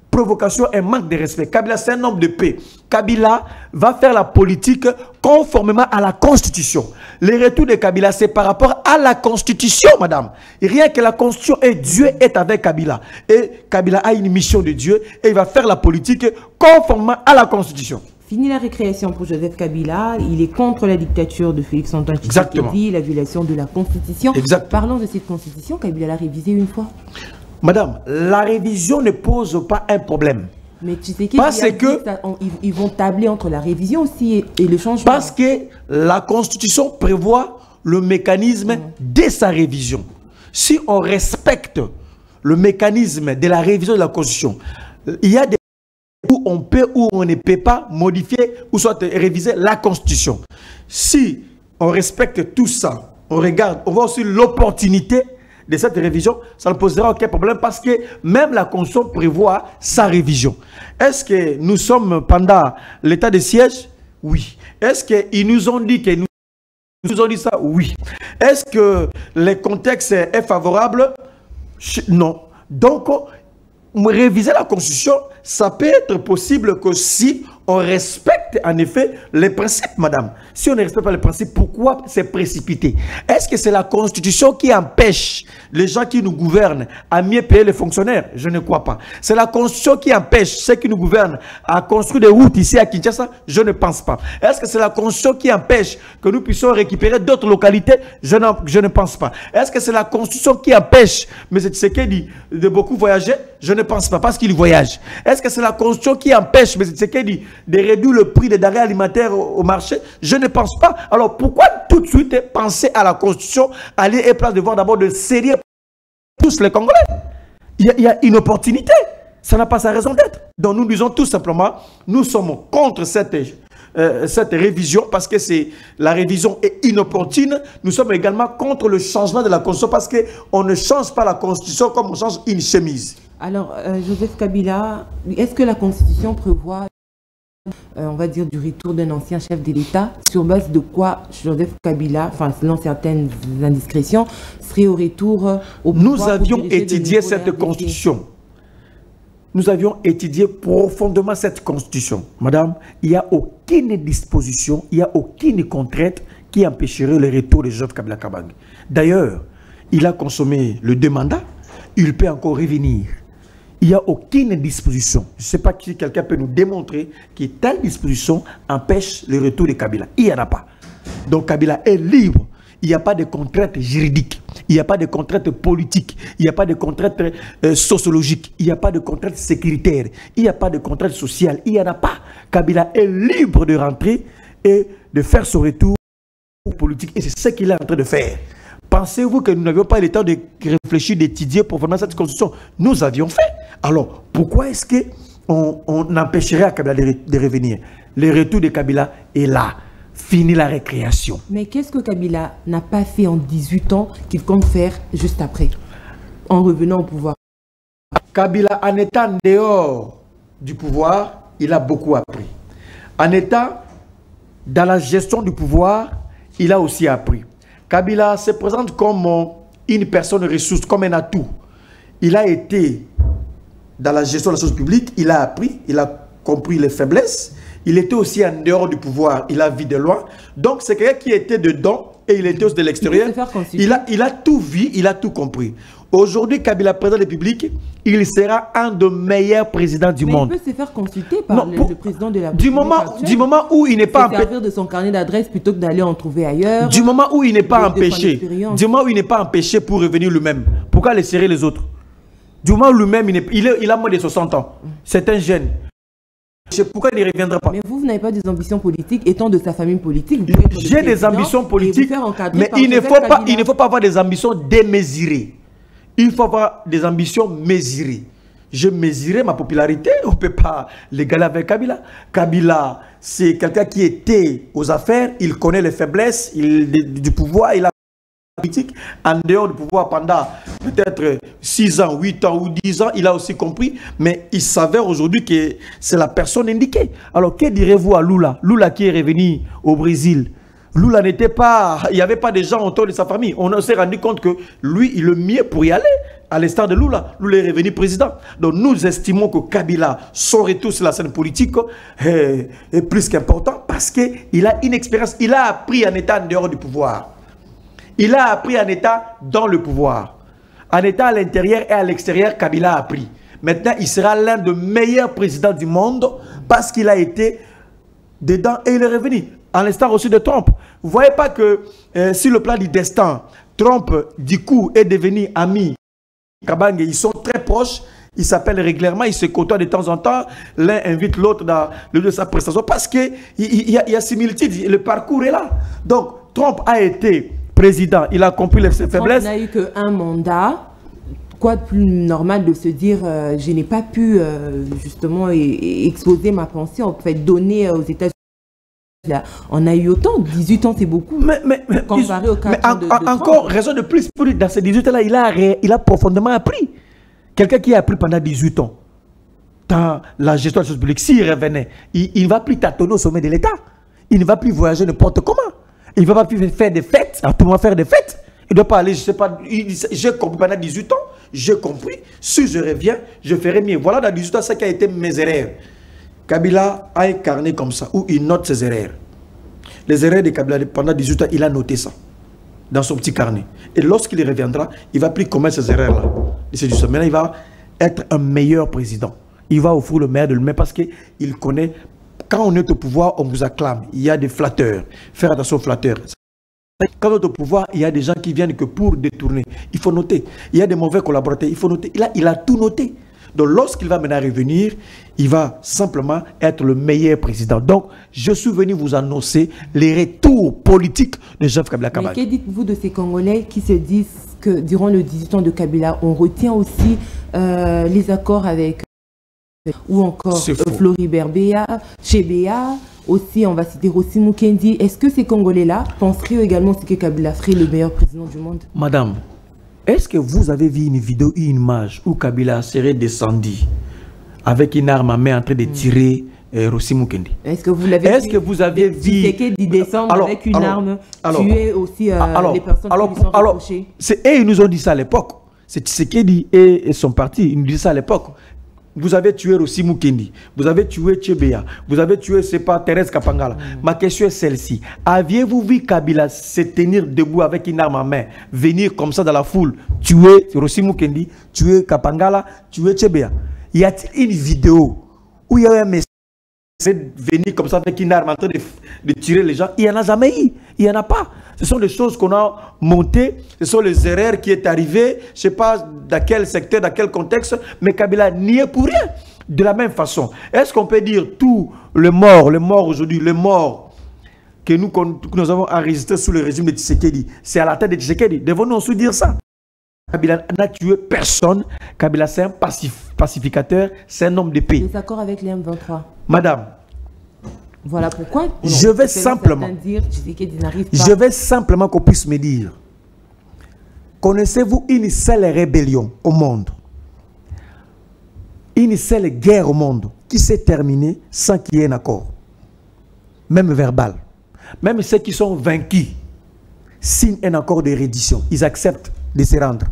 provocation, un manque de respect. Kabila, c'est un homme de paix. Kabila va faire la politique conformément à la Constitution. Le retour de Kabila, c'est par rapport à la Constitution, madame. Rien que la Constitution et Dieu est avec Kabila. Et Kabila a une mission de Dieu et il va faire la politique conformément à la Constitution. Fini la récréation pour Joseph Kabila. Il est contre la dictature de Félix Antoine Tshisekedi, la violation de la Constitution. Parlons de cette Constitution. Kabila l'a révisée une fois. Madame, la révision ne pose pas un problème. Mais tu sais qu'ils vont tabler entre la révision aussi et le changement. Parce que la Constitution prévoit le mécanisme de sa révision. Si on respecte le mécanisme de la révision de la Constitution, il y a des où on peut ou on ne peut pas modifier ou soit réviser la Constitution. Si on respecte tout ça, on regarde, on voit aussi l'opportunité de cette révision, ça ne posera aucun problème parce que même la Constitution prévoit sa révision. Est-ce que nous sommes pendant l'état de siège? Oui. Est-ce qu'ils nous ont dit que nous ont dit ça? Oui. Est-ce que le contexte est favorable? Non. Donc, réviser la Constitution, ça peut être possible que si on respecte en effet les principes, madame. Si on ne respecte pas les principes, pourquoi c'est précipité? Est-ce que c'est la Constitution qui empêche les gens qui nous gouvernent à mieux payer les fonctionnaires? Je ne crois pas. C'est la Constitution qui empêche ceux qui nous gouvernent à construire des routes ici à Kinshasa? Je ne pense pas. Est-ce que c'est la Constitution qui empêche que nous puissions récupérer d'autres localités? Je ne pense pas. Est-ce que c'est la Constitution qui empêche M. Tshisekedi de beaucoup voyager? Je ne pense pas, parce qu'il voyage. Est-ce que c'est la Constitution qui empêche M. Tshisekedi de réduire le prix des denrées alimentaires au marché? Je ne pense pas. Alors pourquoi tout de suite penser à la Constitution, aller et place de voir d'abord de sérieux tous les Congolais? Il y a une opportunité. Ça n'a pas sa raison d'être. Donc nous disons tout simplement, nous sommes contre cette révision parce que la révision est inopportune. Nous sommes également contre le changement de la Constitution parce qu'on ne change pas la Constitution comme on change une chemise. Alors, Joseph Kabila, est-ce que la Constitution prévoit, on va dire, du retour d'un ancien chef de l'État, sur base de quoi Joseph Kabila, enfin, selon certaines indiscrétions, serait au retour au pouvoir? Nous avions étudié cette Constitution. Nous avions étudié profondément cette Constitution. Madame, il n'y a aucune disposition, il n'y a aucune contrainte qui empêcherait le retour de Joseph Kabila Kabange. D'ailleurs, il a consommé le 2 mandats, il peut encore revenir. Il n'y a aucune disposition. Je ne sais pas si quelqu'un peut nous démontrer que telle disposition empêche le retour de Kabila. Il n'y en a pas. Donc Kabila est libre. Il n'y a pas de contraintes juridiques. Il n'y a pas de contraintes politiques. Il n'y a pas de contraintes sociologiques. Il n'y a pas de contraintes sécuritaires. Il n'y a pas de contraintes sociales. Il n'y en a pas. Kabila est libre de rentrer et de faire son retour politique. Et c'est ce qu'il est en train de faire. Pensez-vous que nous n'avions pas le temps de réfléchir, d'étudier profondément cette Constitution? Nous avions fait. Alors, pourquoi est-ce qu'on empêcherait à Kabila de revenir? Le retour de Kabila est là. Fini la récréation. Mais qu'est-ce que Kabila n'a pas fait en 18 ans qu'il compte faire juste après, en revenant au pouvoir? Kabila, en étant dehors du pouvoir, il a beaucoup appris. En étant dans la gestion du pouvoir, il a aussi appris. Kabila se présente comme une personne ressource, comme un atout. Il a été dans la gestion de la chose publique, il a appris, il a compris les faiblesses. Il était aussi en dehors du pouvoir, il a vu de loin. Donc c'est quelqu'un qui était dedans et il était aussi de l'extérieur. Il a tout vu, il a tout compris. Aujourd'hui, Kabila, président de la République, il sera un des meilleurs présidents du monde. Il peut se faire consulter par le président de la République. Du moment où il n'est pas empêché. Servir de son carnet d'adresse plutôt que d'aller en trouver ailleurs. Du moment où il n'est pas empêché. Du moment où il n'est pas empêché pour revenir lui-même. Pourquoi laisser les autres? Du moment où lui-même, il a moins de 60 ans. C'est un jeune. Pourquoi il ne reviendra pas? Mais vous n'avez pas des ambitions politiques, étant de sa famille politique. J'ai des ambitions politiques, mais il ne faut pas avoir des ambitions démesurées. Il faut avoir des ambitions mesurées. Je mesurais ma popularité, on ne peut pas l'égaler avec Kabila. Kabila, c'est quelqu'un qui était aux affaires, il connaît les faiblesses du pouvoir, il a politique en dehors du pouvoir pendant peut-être 6 ans, 8 ans ou 10 ans, il a aussi compris, mais il s'avère aujourd'hui que c'est la personne indiquée. Alors que direz-vous à Lula? Lula qui est revenu au Brésil, Lula n'était pas, il n'y avait pas de gens autour de sa famille. On s'est rendu compte que lui, il est le mieux pour y aller, à l'instar de Lula. Lula est revenu président. Donc nous estimons que Kabila, son retour sur la scène politique est plus qu'important parce qu'il a une expérience, il a appris en étant en dehors du pouvoir. Il a appris en état dans le pouvoir. En état à l'intérieur et à l'extérieur, Kabila a appris. Maintenant, il sera l'un des meilleurs présidents du monde parce qu'il a été dedans et il est revenu. En l'instant aussi de Trump. Vous ne voyez pas que sur le plan du destin, Trump, du coup, est devenu ami. Kabange, ils sont très proches. Ils s'appellent régulièrement, ils se côtoient de temps en temps. L'un invite l'autre dans le lieu de sa prestation parce qu'il y a similitude. Le parcours est là. Donc, Trump a été président, il a compris ses faiblesses. Il n'a eu qu'un mandat. Quoi de plus normal de se dire je n'ai pas pu justement exposer ma pensée, en fait, donner aux États-Unis. On a eu autant, 18 ans c'est beaucoup. Mais comparé au cas encore, raison de plus, dans ces 18 ans-là, il a profondément appris. Quelqu'un qui a appris pendant 18 ans dans la gestion de la chose publique, s'il revenait, il ne va plus tâtonner au sommet de l'État. Il ne va plus voyager n'importe comment. Il ne va pas plus faire des fêtes, à tout moment faire des fêtes. Il ne doit pas aller, je ne sais pas, j'ai compris pendant 18 ans, j'ai compris, si je reviens, je ferai mieux. Voilà dans 18 ans, ce qui a été mes erreurs. Kabila a un carnet comme ça, où il note ses erreurs. Les erreurs de Kabila, pendant 18 ans, il a noté ça dans son petit carnet. Et lorsqu'il reviendra, il va plus commettre ces erreurs-là. Maintenant, il va être un meilleur président. Il va offrir le meilleur de lui-même parce qu'il connaît, quand on est au pouvoir, on vous acclame. Il y a des flatteurs. Faire attention aux flatteurs. Quand on est au pouvoir, il y a des gens qui viennent que pour détourner. Il faut noter. Il y a des mauvais collaborateurs. Il faut noter. Il a tout noté. Donc, lorsqu'il va maintenant revenir, il va simplement être le meilleur président. Donc, je suis venu vous annoncer les retours politiques de Joseph Kabila Kabange. Mais que dites-vous de ces Congolais qui se disent que durant le 18 ans de Kabila, on retient aussi les accords avec ou encore Floribert Béa, Chebea, aussi on va citer Rossi Mukendi. Est-ce que ces Congolais-là penseraient également que Kabila serait le meilleur président du monde? Madame, est-ce que vous avez vu une vidéo, une image où Kabila serait descendu avec une arme à main en train de tirer Rossi Mukendi? Est-ce que vous l'avez vu? Est-ce que vous avez vu Tshisekedi descendre avec une arme, tuer aussi les personnes qui lui sont reprochées? Et ils nous ont dit ça à l'époque. C'est Tshisekedi et son parti, ils nous disent ça à l'époque. Vous avez tué Rossi Mukendi, vous avez tué Chebea, vous avez tué, c'est pas, Thérèse Kapangala. Ma question est celle-ci. Aviez-vous vu Kabila se tenir debout avec une arme à main, venir comme ça dans la foule, tuer Rossi Mukendi, tuer Kapangala, tuer Chebea? Y a-t-il une vidéo où il y a un message venir comme ça avec une arme en train de tirer les gens? Il n'y en a jamais eu. Il n'y en a pas. Ce sont des choses qu'on a montées. Ce sont les erreurs qui sont arrivées. Je ne sais pas dans quel secteur, dans quel contexte. Mais Kabila n'y est pour rien. De la même façon. Est-ce qu'on peut dire tout le mort aujourd'hui, le mort que nous avons enregistré sous le régime de Tshisekedi, c'est à la tête de Tshisekedi? Devons-nous aussi dire ça? Kabila n'a tué personne. Kabila, c'est un pacificateur, c'est un homme de paix. Les accords avec les M23. Madame, voilà pourquoi je vais simplement qu'on puisse me dire, connaissez-vous une seule rébellion au monde, une seule guerre au monde qui s'est terminée sans qu'il y ait un accord, même verbal? Même ceux qui sont vaincus signent un accord de reddition, ils acceptent de se rendre.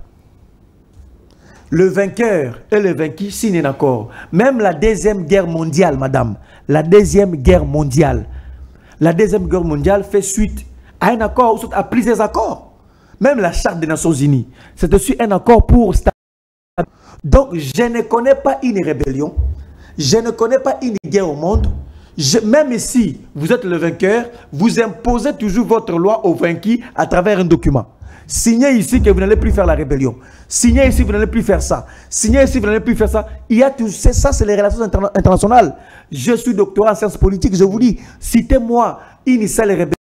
Le vainqueur et le vaincu signent un accord. Même la deuxième guerre mondiale, madame, la deuxième guerre mondiale fait suite à un accord, à plusieurs accords. Même la charte des Nations Unies, c'est aussi un accord pour... Donc, je ne connais pas une rébellion, je ne connais pas une guerre au monde. Même si vous êtes le vainqueur, vous imposez toujours votre loi aux vaincus à travers un document. Signez ici que vous n'allez plus faire la rébellion. Signez ici que vous n'allez plus faire ça. Signez ici que vous n'allez plus faire ça. Il y a tout ça, c'est les relations internationales. Je suis doctorat en sciences politiques, je vous dis, citez-moi une seule rébellion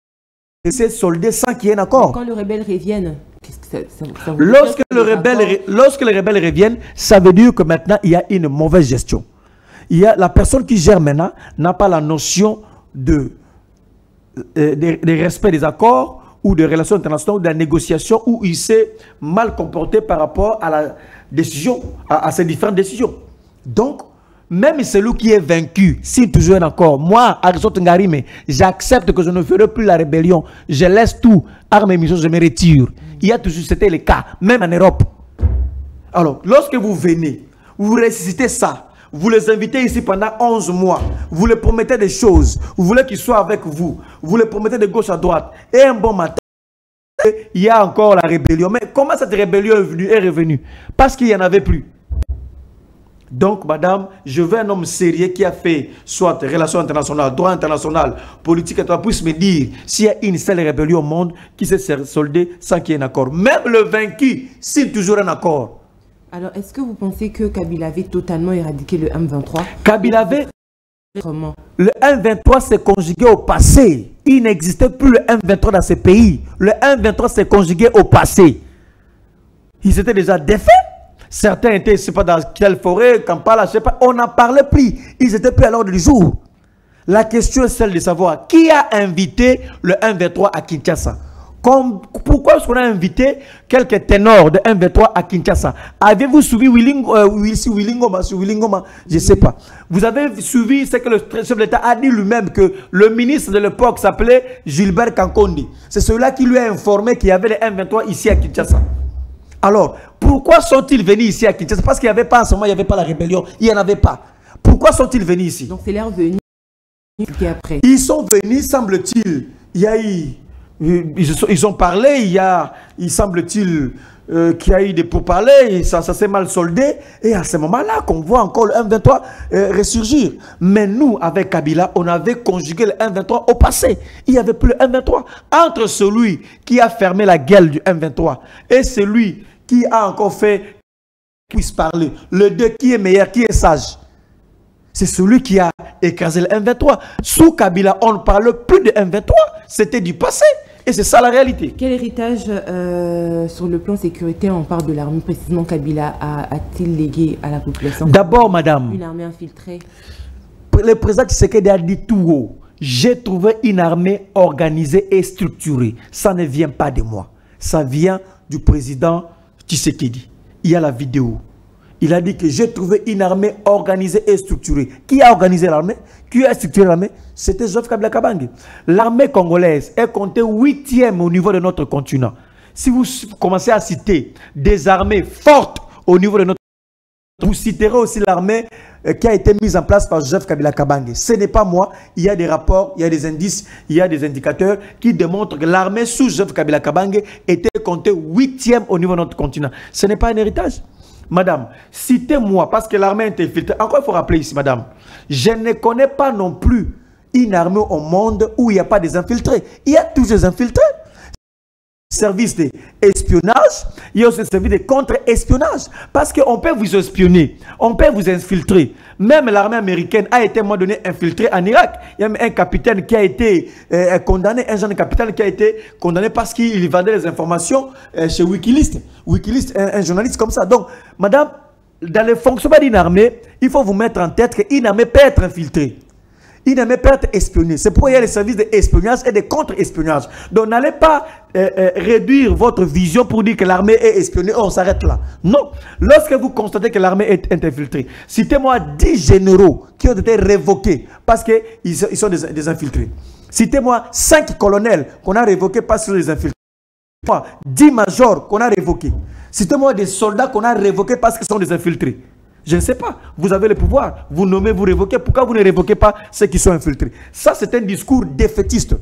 qui s'est soldée sans qu'il y ait un accord. Quand les rebelles reviennent, lorsque les rebelles reviennent, ça veut dire que maintenant il y a une mauvaise gestion. La personne qui gère maintenant n'a pas la notion de respect des accords ou de relations internationales ou de la négociation, où il s'est mal comporté par rapport à la décision, à ces différentes décisions. Donc, même celui qui est vaincu, s'il toujours un accord, moi, Aristote Ngarime, j'accepte que je ne ferai plus la rébellion, je laisse tout, armes et munitions, je me retire. Il y a toujours, c'était le cas, même en Europe. Alors, lorsque vous venez, vous ressuscitez ça, vous les invitez ici pendant 11 mois. Vous les promettez des choses. Vous voulez qu'ils soient avec vous. Vous les promettez de gauche à droite. Et un bon matin, il y a encore la rébellion. Mais comment cette rébellion est revenue? Parce qu'il n'y en avait plus. Donc, madame, je veux un homme sérieux qui a fait soit relations internationales, droit international, politique, puisse me dire s'il y a une seule rébellion au monde qui s'est soldée sans qu'il y ait un accord. Même le vaincu signe toujours un accord. Alors, est-ce que vous pensez que Kabila avait totalement éradiqué le M23? Kabila avait... Comment? Le M23 s'est conjugué au passé. Il n'existait plus le M23 dans ce pays. Le M23 s'est conjugué au passé. Ils étaient déjà défaits. Certains étaient, je ne sais pas dans quelle forêt, Kampala, je ne sais pas. On n'en parlait plus. Ils n'étaient plus à l'ordre du jour. La question est celle de savoir qui a invité le M23 à Kinshasa. Pourquoi est-ce qu'on a invité quelques ténors de M23 à Kinshasa? Avez-vous suivi Willingoma? Je ne sais pas. Vous avez suivi ce que le chef de l'État a dit lui-même, que le ministre de l'époque s'appelait Gilbert Kankondi. C'est celui-là qui lui a informé qu'il y avait les M23 ici à Kinshasa. Alors, pourquoi sont-ils venus ici à Kinshasa? Parce qu'il n'y avait pas en ce moment, il n'y avait pas la rébellion. Il n'y en avait pas. Pourquoi sont-ils venus ici? Donc c'est l'air venu après. Ils sont venus, semble-t-il, il y a eu, ils ont parlé, il semble-t-il qu'il y a eu des pourparlers, ça s'est mal soldé, et à ce moment-là qu'on voit encore le M23 ressurgir. Mais nous, avec Kabila, on avait conjugué le M23 au passé. Il n'y avait plus le M23. Entre celui qui a fermé la gueule du M23 et celui qui a encore fait puisse parler, le deux qui est meilleur, qui est sage, c'est celui qui a écrasé le M23. Sous Kabila, on ne parle plus de M23, c'était du passé. Et c'est ça la réalité. Quel héritage sur le plan sécuritaire, on parle de l'armée précisément, Kabila a-t-il légué à la population? D'abord, madame, une armée infiltrée. Le président Tshisekedi a dit tout haut, j'ai trouvé une armée organisée et structurée. Ça ne vient pas de moi. Ça vient du président Tshisekedi. Il y a la vidéo. Il a dit que j'ai trouvé une armée organisée et structurée. Qui a organisé l'armée? Qui a structuré l'armée? C'était Joseph Kabila Kabange. L'armée congolaise est comptée 8e au niveau de notre continent. Si vous commencez à citer des armées fortes au niveau de notre continent, vous citerez aussi l'armée qui a été mise en place par Joseph Kabila Kabange. Ce n'est pas moi. Il y a des rapports, il y a des indices, il y a des indicateurs qui démontrent que l'armée sous Joseph Kabila Kabange était comptée 8e au niveau de notre continent. Ce n'est pas un héritage. Madame, citez-moi, parce que l'armée est infiltrée. Encore, il faut rappeler ici, madame, je ne connais pas non plus une armée au monde où il n'y a pas des infiltrés. Il y a tous des infiltrés. Service d'espionnage, il y a aussi un service de contre-espionnage. Parce qu'on peut vous espionner, on peut vous infiltrer. Même l'armée américaine a été à un moment donné infiltrée en Irak. Il y a un capitaine qui a été condamné, un jeune capitaine qui a été condamné parce qu'il vendait les informations chez Wikileaks. Wikileaks, un journaliste comme ça. Donc, madame, dans le fonctionnement d'une armée, il faut vous mettre en tête qu'une armée peut être infiltrée. Une armée peut être espionnée. C'est pourquoi il y a les services d'espionnage et de contre-espionnage. Donc, n'allez pas réduire votre vision pour dire que l'armée est espionnée. On s'arrête là. Non. Lorsque vous constatez que l'armée est infiltrée, citez-moi 10 généraux qui ont été révoqués parce qu'ils sont des infiltrés. Citez-moi 5 colonels qu'on a révoqués parce qu'ils sont des infiltrés. 10 majors qu'on a révoqués. Citez-moi des soldats qu'on a révoqués parce qu'ils sont des infiltrés. Je ne sais pas. Vous avez le pouvoir. Vous nommez, vous révoquez. Pourquoi vous ne révoquez pas ceux qui sont infiltrés? Ça, c'est un discours défaitiste.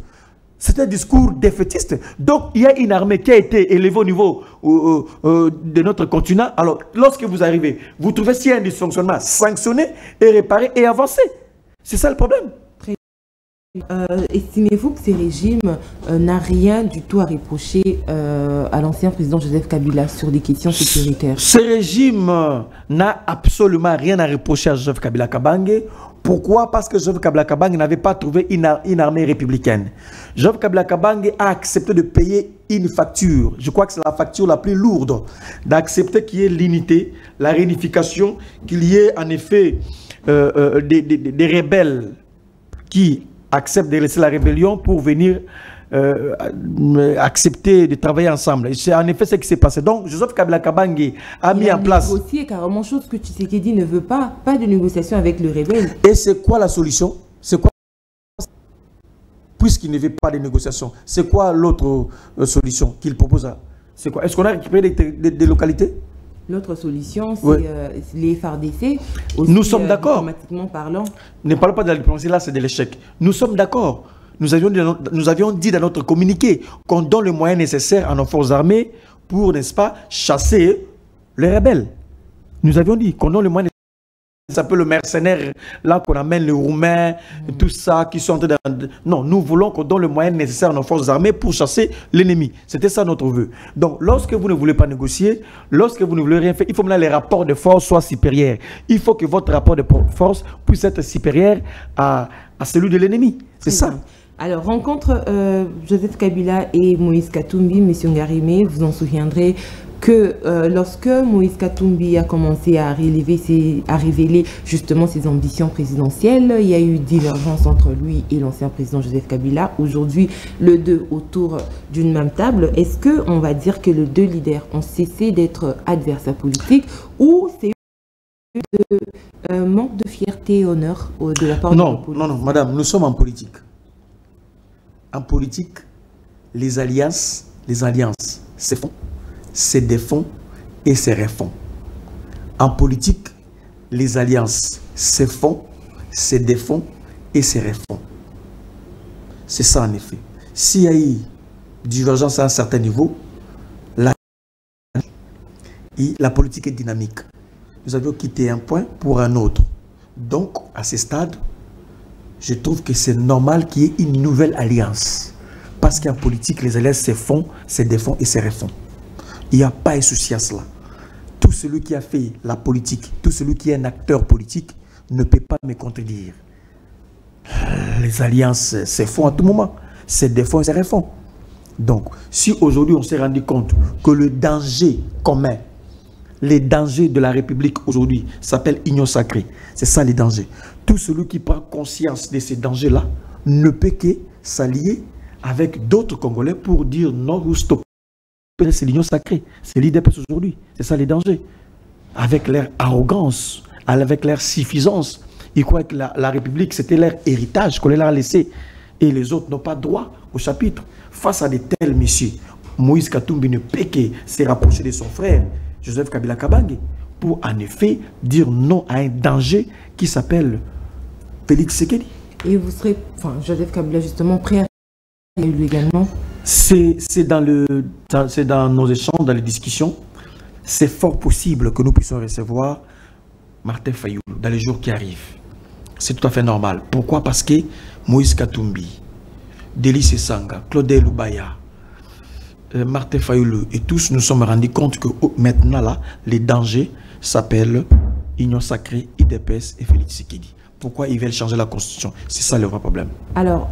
C'est un discours défaitiste. Donc, il y a une armée qui a été élevée au niveau de notre continent. Alors, lorsque vous arrivez, vous trouvez s'il y a un dysfonctionnement, sanctionner et réparer et avancer. C'est ça le problème. Estimez-vous que ces régimes n'ont rien du tout à reprocher à l'ancien président Joseph Kabila sur des questions sécuritaires? Ce régime n'a absolument rien à reprocher à Joseph Kabila Kabange. Pourquoi? Parce que Joseph Kabila Kabange n'avait pas trouvé une armée républicaine. Joseph Kabila Kabange a accepté de payer une facture. Je crois que c'est la facture la plus lourde. D'accepter qu'il y ait l'unité, la réunification, qu'il y ait en effet des rebelles qui acceptent de laisser la rébellion pour venir accepter de travailler ensemble. C'est en effet ce qui s'est passé. Donc, Joseph Kabila Kabange a mis en place... négocier carrément, chose que Tshisekedi ne veut pas de négociation avec le rebelle. Et c'est quoi la solution? C'est quoi? Puisqu'il ne veut pas de négociation, c'est quoi l'autre solution qu'il propose? C'est quoi? Est-ce qu'on a récupéré des localités? L'autre solution, c'est oui. Les FARDC. Nous sommes d'accord. Diplomatiquement parlant. Ne parlons pas de la diplomatie, là c'est de l'échec. Nous sommes d'accord. Nous avions dit dans notre communiqué qu'on donne les moyens nécessaires à nos forces armées pour, n'est-ce pas, chasser les rebelles. Nous avions dit qu'on donne les moyens nécessaires. C'est un peu le mercenaire, là qu'on amène les Roumains, tout ça, qui sont en train de... Non, nous voulons qu'on donne les moyens nécessaires à nos forces armées pour chasser l'ennemi. C'était ça notre vœu. Donc, lorsque vous ne voulez pas négocier, lorsque vous ne voulez rien faire, il faut que les rapports de force soient supérieurs. Il faut que votre rapport de force puisse être supérieur à celui de l'ennemi. C'est ça. Alors, rencontre Joseph Kabila et Moïse Katumbi, M. Ngarimé, vous en souviendrez que lorsque Moïse Katumbi a commencé à révéler justement ses ambitions présidentielles, il y a eu divergence entre lui et l'ancien président Joseph Kabila. Aujourd'hui, les deux autour d'une même table. Est-ce qu'on va dire que les deux leaders ont cessé d'être adversaires politiques ou c'est manque de fierté et honneur de la part de la politique? Non, madame, nous sommes en politique. En politique, les alliances se font, se défont et se refont. En politique, les alliances se font, se défont et se refont. C'est ça en effet. s'il y a eu divergence à un certain niveau, la politique est dynamique. Nous avions quitté un point pour un autre. Donc, à ce stade, je trouve que c'est normal qu'il y ait une nouvelle alliance. Parce qu'en politique, les alliances se font, se défendent et se refont. Il n'y a pas de souci à cela. Tout celui qui a fait la politique, tout celui qui est un acteur politique, ne peut pas me contredire. Les alliances se font à tout moment, se défendent et se refont. Donc, si aujourd'hui on s'est rendu compte que le danger commun, les dangers de la République aujourd'hui s'appellent union sacrée, c'est ça les dangers. Tout celui qui prend conscience de ces dangers-là ne peut que s'allier avec d'autres Congolais pour dire non ou stop. C'est l'union sacrée, c'est l'IDPS aujourd'hui, c'est ça les dangers. Avec leur arrogance, avec leur suffisance, ils croient que la République c'était leur héritage qu'on leur a laissé et les autres n'ont pas droit au chapitre. Face à de tels messieurs, Moïse Katumbi ne peut que se rapprocher de son frère Joseph Kabila Kabange pour en effet dire non à un danger qui s'appelle Félix Tshisekedi. Et vous serez, enfin Joseph Kabila justement prêt à lui également? C'est dans nos échanges, dans les discussions, c'est fort possible que nous puissions recevoir Martin Fayulu dans les jours qui arrivent. C'est tout à fait normal. Pourquoi? Parce que Moïse Katumbi, Délice Sanga, Claudel Loubaya, Martin Fayulu et tous nous sommes rendus compte que maintenant là, les dangers s'appellent Union Sacrée, IDPS et Félix Tshisekedi. Pourquoi ils veulent changer la constitution? C'est ça le vrai problème. Alors,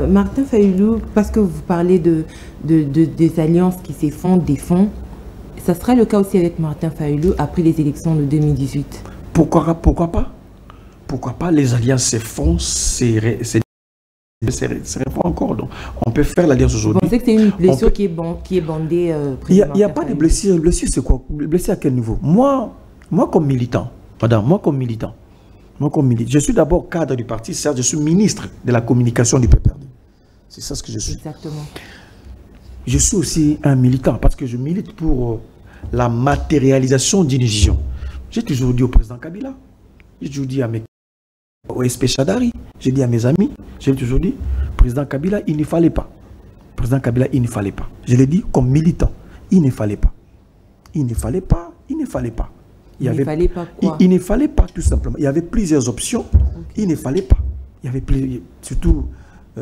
Martin Fayulu, parce que vous parlez des alliances qui se font, des fonds, ça sera le cas aussi avec Martin Fayulu après les élections de 2018. Pourquoi pas? Pourquoi pas? Les alliances se font, c'est encore. Donc, on peut faire l'alliance aujourd'hui. Vous pensez que c'est une blessure qui est bandée? Il n'y a pas de blessure. Blessure, c'est quoi? Blessure à quel niveau? Moi comme militant, je suis d'abord cadre du parti, certes, je suis ministre de la communication du PPRD. C'est ça ce que je suis. Exactement. Je suis aussi un militant parce que je milite pour la matérialisation d'une vision. J'ai toujours dit au président Kabila, j'ai toujours dit à mes OSP Chadari, j'ai dit à mes amis, j'ai toujours dit, président Kabila, il ne fallait pas. Président Kabila, il ne fallait pas. Je l'ai dit comme militant, il ne fallait pas. Il ne fallait pas, il ne fallait pas. Il ne fallait pas quoi? Il ne fallait pas tout simplement. Il y avait plusieurs options. Okay. Il ne fallait pas. Il y avait surtout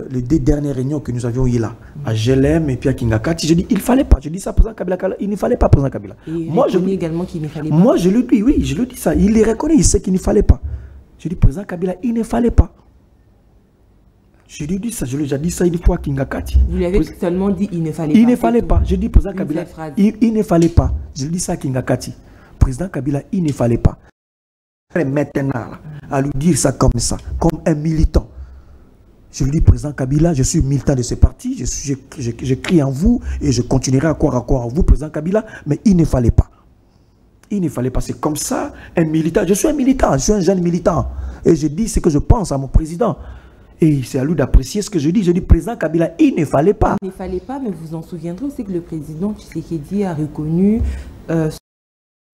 les deux dernières réunions que nous avions eues là, à GLM et puis à Kingakati. Je dis il ne fallait pas. Je dis ça président Kabila. Il ne fallait pas président Kabila. Et moi je dis également qu'il ne fallait pas. Moi je le dis, oui, je le dis ça. Il les reconnaît, il sait qu'il ne fallait pas. Je dis président Kabila, il ne fallait pas. Je lui dis ça, je lui ai déjà dit ça une fois à Kingakati. Vous lui avez seulement dit il ne fallait pas. Il ne fallait pas. Je dis président Kabila, il ne fallait pas. Je lui dis ça à Kingakati. Président Kabila, il ne fallait pas. Maintenant, à lui dire ça comme un militant. Je lui dis, président Kabila, je suis militant de ce parti, je crie en vous et je continuerai à croire en vous, président Kabila, mais il ne fallait pas. Il ne fallait pas. C'est comme ça, un militant. Je suis un militant, je suis un jeune militant. Et je dis ce que je pense à mon président. Et c'est à lui d'apprécier ce que je dis. Je dis, président Kabila, il ne fallait pas. Il ne fallait pas, mais vous en souviendrez aussi que le président Tshisekedi a reconnu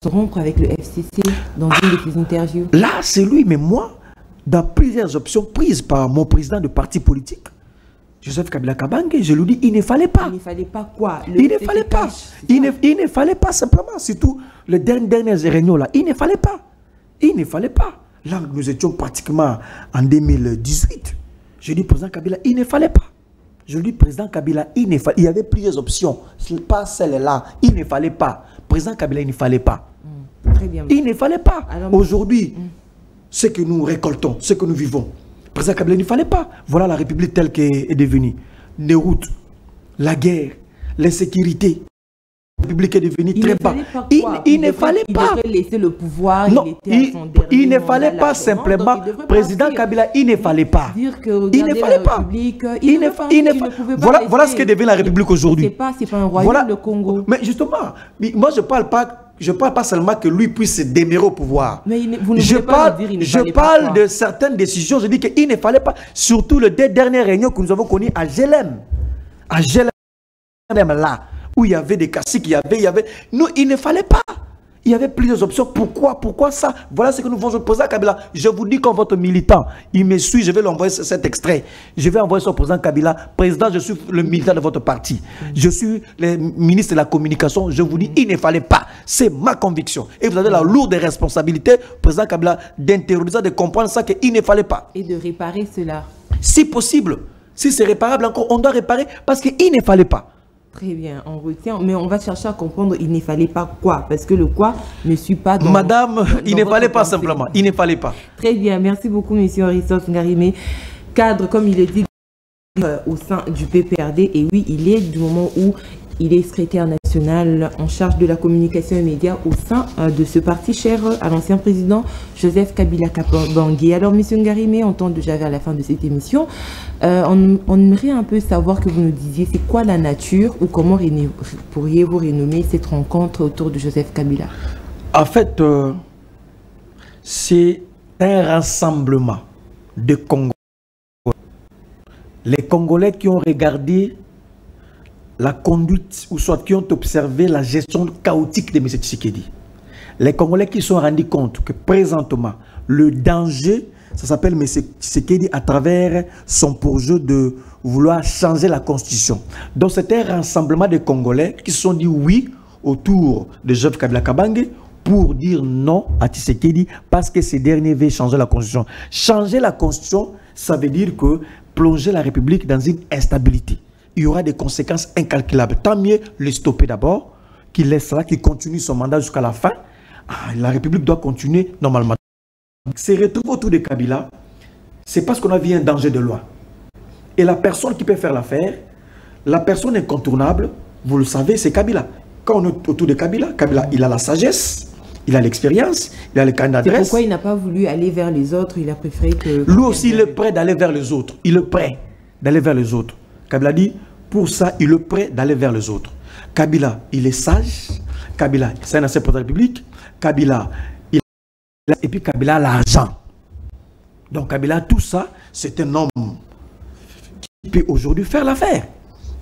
se rompre avec le FCC dans une de ses interviews. Là, c'est lui, mais moi, dans plusieurs options prises par mon président de parti politique, Joseph Kabila Kabange, je lui dis, il ne fallait pas. Il ne fallait pas quoi? Il ne fallait pas. Il ne fallait pas simplement, surtout les dernières réunions là, il ne fallait pas. Il ne fallait pas. Là, nous étions pratiquement en 2018. Je dis, président Kabila, il ne fallait pas. Je dis, président Kabila, il y avait plusieurs options. Ce n'est pas celle-là. Il ne fallait pas. Président Kabila, il ne fallait pas. Très bien. Il ne fallait pas. Aujourd'hui, ce que nous récoltons, ce que nous vivons, président Kabila, il ne fallait pas. Voilà la République telle qu'elle est devenue. Les routes, la guerre, l'insécurité. La République est devenue très bas. Il ne fallait pas. Il devrait laisser le pouvoir. Non, il ne fallait pas simplement. Président Kabila, il ne fallait pas. Il ne fallait pas. Voilà ce que devient la République aujourd'hui. C'est pas un royaume, le Congo. Mais justement, moi je parle pas seulement que lui puisse se démérer au pouvoir. Mais vous ne pouvez pas dire, je parle de certaines décisions. Je dis qu'il ne fallait pas. Surtout les deux dernières réunions que nous avons connues à GLM. À GLM là, où il y avait des caciques, il y avait. Nous, il ne fallait pas. Il y avait plusieurs options. Pourquoi ça? Voilà ce que nous faisons poser à Kabila. Je vous dis, quand votre militant, il me suit, je vais lui envoyer cet extrait. Je vais envoyer ça au président Kabila. Président, je suis le militant de votre parti. Je suis le ministre de la communication. Je vous dis, il ne fallait pas. C'est ma conviction. Et vous avez la lourde responsabilité, président Kabila, d'intérioriser, de comprendre ça, qu'il ne fallait pas. Et de réparer cela. Si possible, si c'est réparable encore, on doit réparer parce qu'il ne fallait pas. Très bien, on retient, mais on va chercher à comprendre il ne fallait pas quoi, parce que le quoi ne suit pas dans... Madame, il ne fallait pas simplement, il ne fallait pas. Très bien, merci beaucoup, monsieur Christophe Ngarimé. Cadre, comme il est dit, au sein du PPRD, et oui, il est du moment où il est secrétaire national en charge de la communication et médias au sein de ce parti cher à l'ancien président Joseph Kabila Kabange. Alors, monsieur Ngarimé, on tente déjà vers la fin de cette émission. On aimerait un peu savoir que vous nous disiez c'est quoi la nature ou comment pourriez-vous renommer cette rencontre autour de Joseph Kabila? En fait, c'est un rassemblement de Congolais. Les Congolais qui ont regardé la conduite, ou soit qui ont observé la gestion chaotique de M. Tshisekedi. Les Congolais qui se sont rendus compte que présentement, le danger, ça s'appelle M. Tshisekedi à travers son projet de vouloir changer la constitution. Donc c'était un rassemblement de Congolais qui se sont dit oui autour de Joseph Kabila Kabange pour dire non à Tshisekedi parce que ces derniers veulent changer la constitution. Changer la constitution, ça veut dire que plonger la République dans une instabilité. Il y aura des conséquences incalculables. Tant mieux le stopper d'abord, qu'il laisse là, qu'il continue son mandat jusqu'à la fin. La République doit continuer normalement. Se retrouver autour de Kabila, c'est parce qu'on a vu un danger de loi. Et la personne qui peut faire l'affaire, la personne incontournable, vous le savez, c'est Kabila. Quand on est autour de Kabila, Kabila, il a la sagesse, il a l'expérience, il a le carnet d'adresse. Pourquoi il n'a pas voulu aller vers les autres? Il a préféré que... Lui aussi, il est prêt d'aller vers les autres. Il est prêt d'aller vers les autres. Kabila dit, pour ça, il est prêt d'aller vers les autres. Kabila, il est sage. Kabila, c'est un ancien président de la République. Kabila, et puis Kabila a l'argent. Donc Kabila, tout ça, c'est un homme qui peut aujourd'hui faire l'affaire.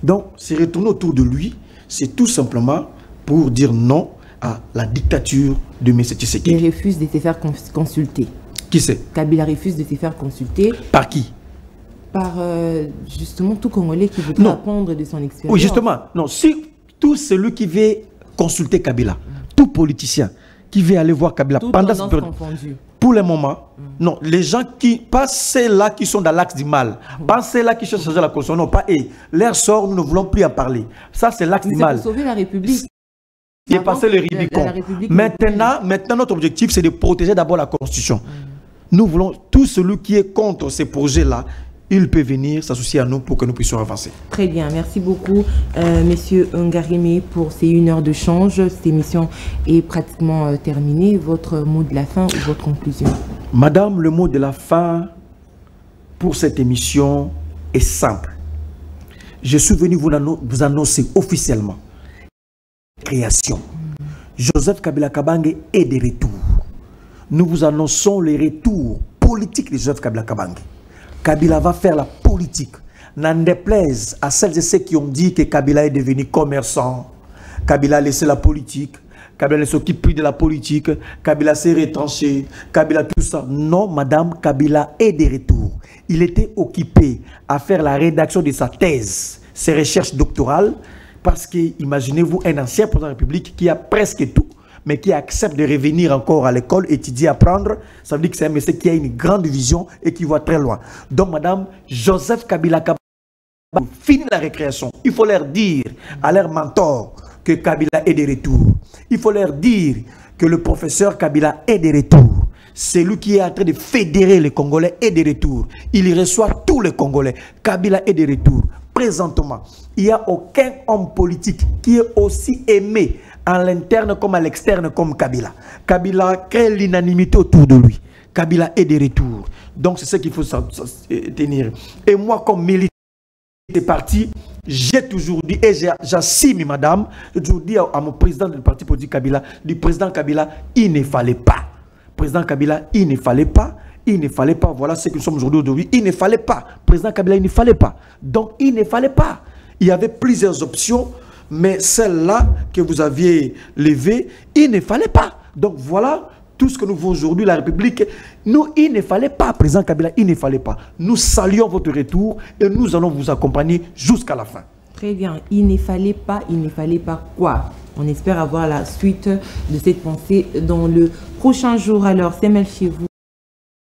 Donc, se retourner autour de lui, c'est tout simplement pour dire non à la dictature de M. Tshisekedi. Il refuse de se faire consulter. Qui c'est? Kabila refuse de se faire consulter. Par qui? Par justement tout Congolais qui voudrait apprendre de son expérience. Oui, justement. Non, si tout celui qui veut consulter Kabila, tout politicien qui veut aller voir Kabila pendant cette période, pour le moment, non, les gens qui, pas ceux-là qui sont dans l'axe du mal, pas ceux-là qui cherchent à changer la constitution, non, pas eux. Leur sort, nous ne voulons plus en parler. Ça, c'est l'axe du mal. Pour sauver la République. Il est passé le Rubicon. Maintenant, notre objectif, c'est de protéger d'abord la Constitution. Nous voulons, tout celui qui est contre ces projets-là, il peut venir s'associer à nous pour que nous puissions avancer. Très bien, merci beaucoup, Monsieur Ngarimé, pour ces 1 heure de change. Cette émission est pratiquement terminée. Votre mot de la fin ou votre conclusion? Madame, le mot de la fin pour cette émission est simple. Je suis venu vous annoncer officiellement création. Joseph Kabila Kabange est de retour. Nous vous annonçons le retour politique de Joseph Kabila Kabange. Kabila va faire la politique. N'en déplaise à celles et ceux qui ont dit que Kabila est devenu commerçant. Kabila a laissé la politique. Kabila ne s'occupe plus de la politique. Kabila s'est retranché. Kabila tout ça. Non, madame, Kabila est de retour. Il était occupé à faire la rédaction de sa thèse, ses recherches doctorales, parce que, imaginez-vous, un ancien président de la République qui a presque tout, mais qui accepte de revenir encore à l'école, étudier, apprendre. Ça veut dire que c'est un monsieur qui a une grande vision et qui voit très loin. Donc, madame, Joseph Kabila finit la récréation. Il faut leur dire à leur mentor que Kabila est de retour. Il faut leur dire que le professeur Kabila est de retour. C'est lui qui est en train de fédérer les Congolais est de retour. Il reçoit tous les Congolais. Kabila est de retour. Présentement, il n'y a aucun homme politique qui est aussi aimé à l'interne comme à l'externe comme Kabila. Kabila crée l'unanimité autour de lui. Kabila est de retour. Donc c'est ce qu'il faut tenir. Et moi comme militant des partis, j'ai toujours dit, et j'assume madame, j'ai toujours dit à mon président du parti politique Kabila, du président Kabila, il ne fallait pas. Président Kabila, il ne fallait pas. Il ne fallait pas, voilà ce que nous sommes aujourd'hui. Il ne fallait pas. Président Kabila, il ne fallait pas. Donc, il ne fallait pas. Il y avait plusieurs options. mais celle-là que vous aviez levée, il ne fallait pas. Donc voilà tout ce que nous voulons aujourd'hui, la République. Nous, il ne fallait pas, président Kabila, il ne fallait pas. Nous saluons votre retour et nous allons vous accompagner jusqu'à la fin. Très bien. Il ne fallait pas quoi? On espère avoir la suite de cette pensée dans le prochain jour. Alors, c'est mal chez vous.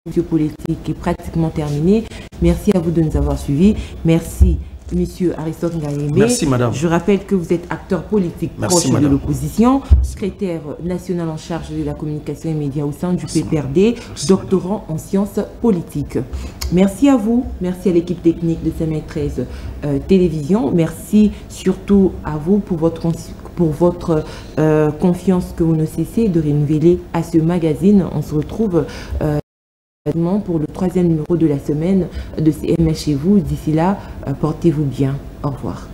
Monsieur politique est pratiquement terminé. Merci à vous de nous avoir suivis. Merci, Monsieur Aristote Ngayembe. Merci, madame. Je rappelle que vous êtes acteur politique proche de l'opposition, secrétaire national en charge de la communication et médias au sein du PPRD, doctorant en sciences politiques. Merci à vous. Merci à l'équipe technique de CML 13 Télévision. Merci surtout à vous pour votre confiance que vous ne cessez de renouveler à ce magazine. On se retrouve pour le 3e numéro de la semaine de CML chez vous. D'ici là, portez-vous bien. Au revoir.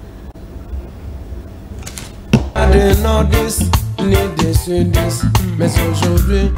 Mais aujourd'hui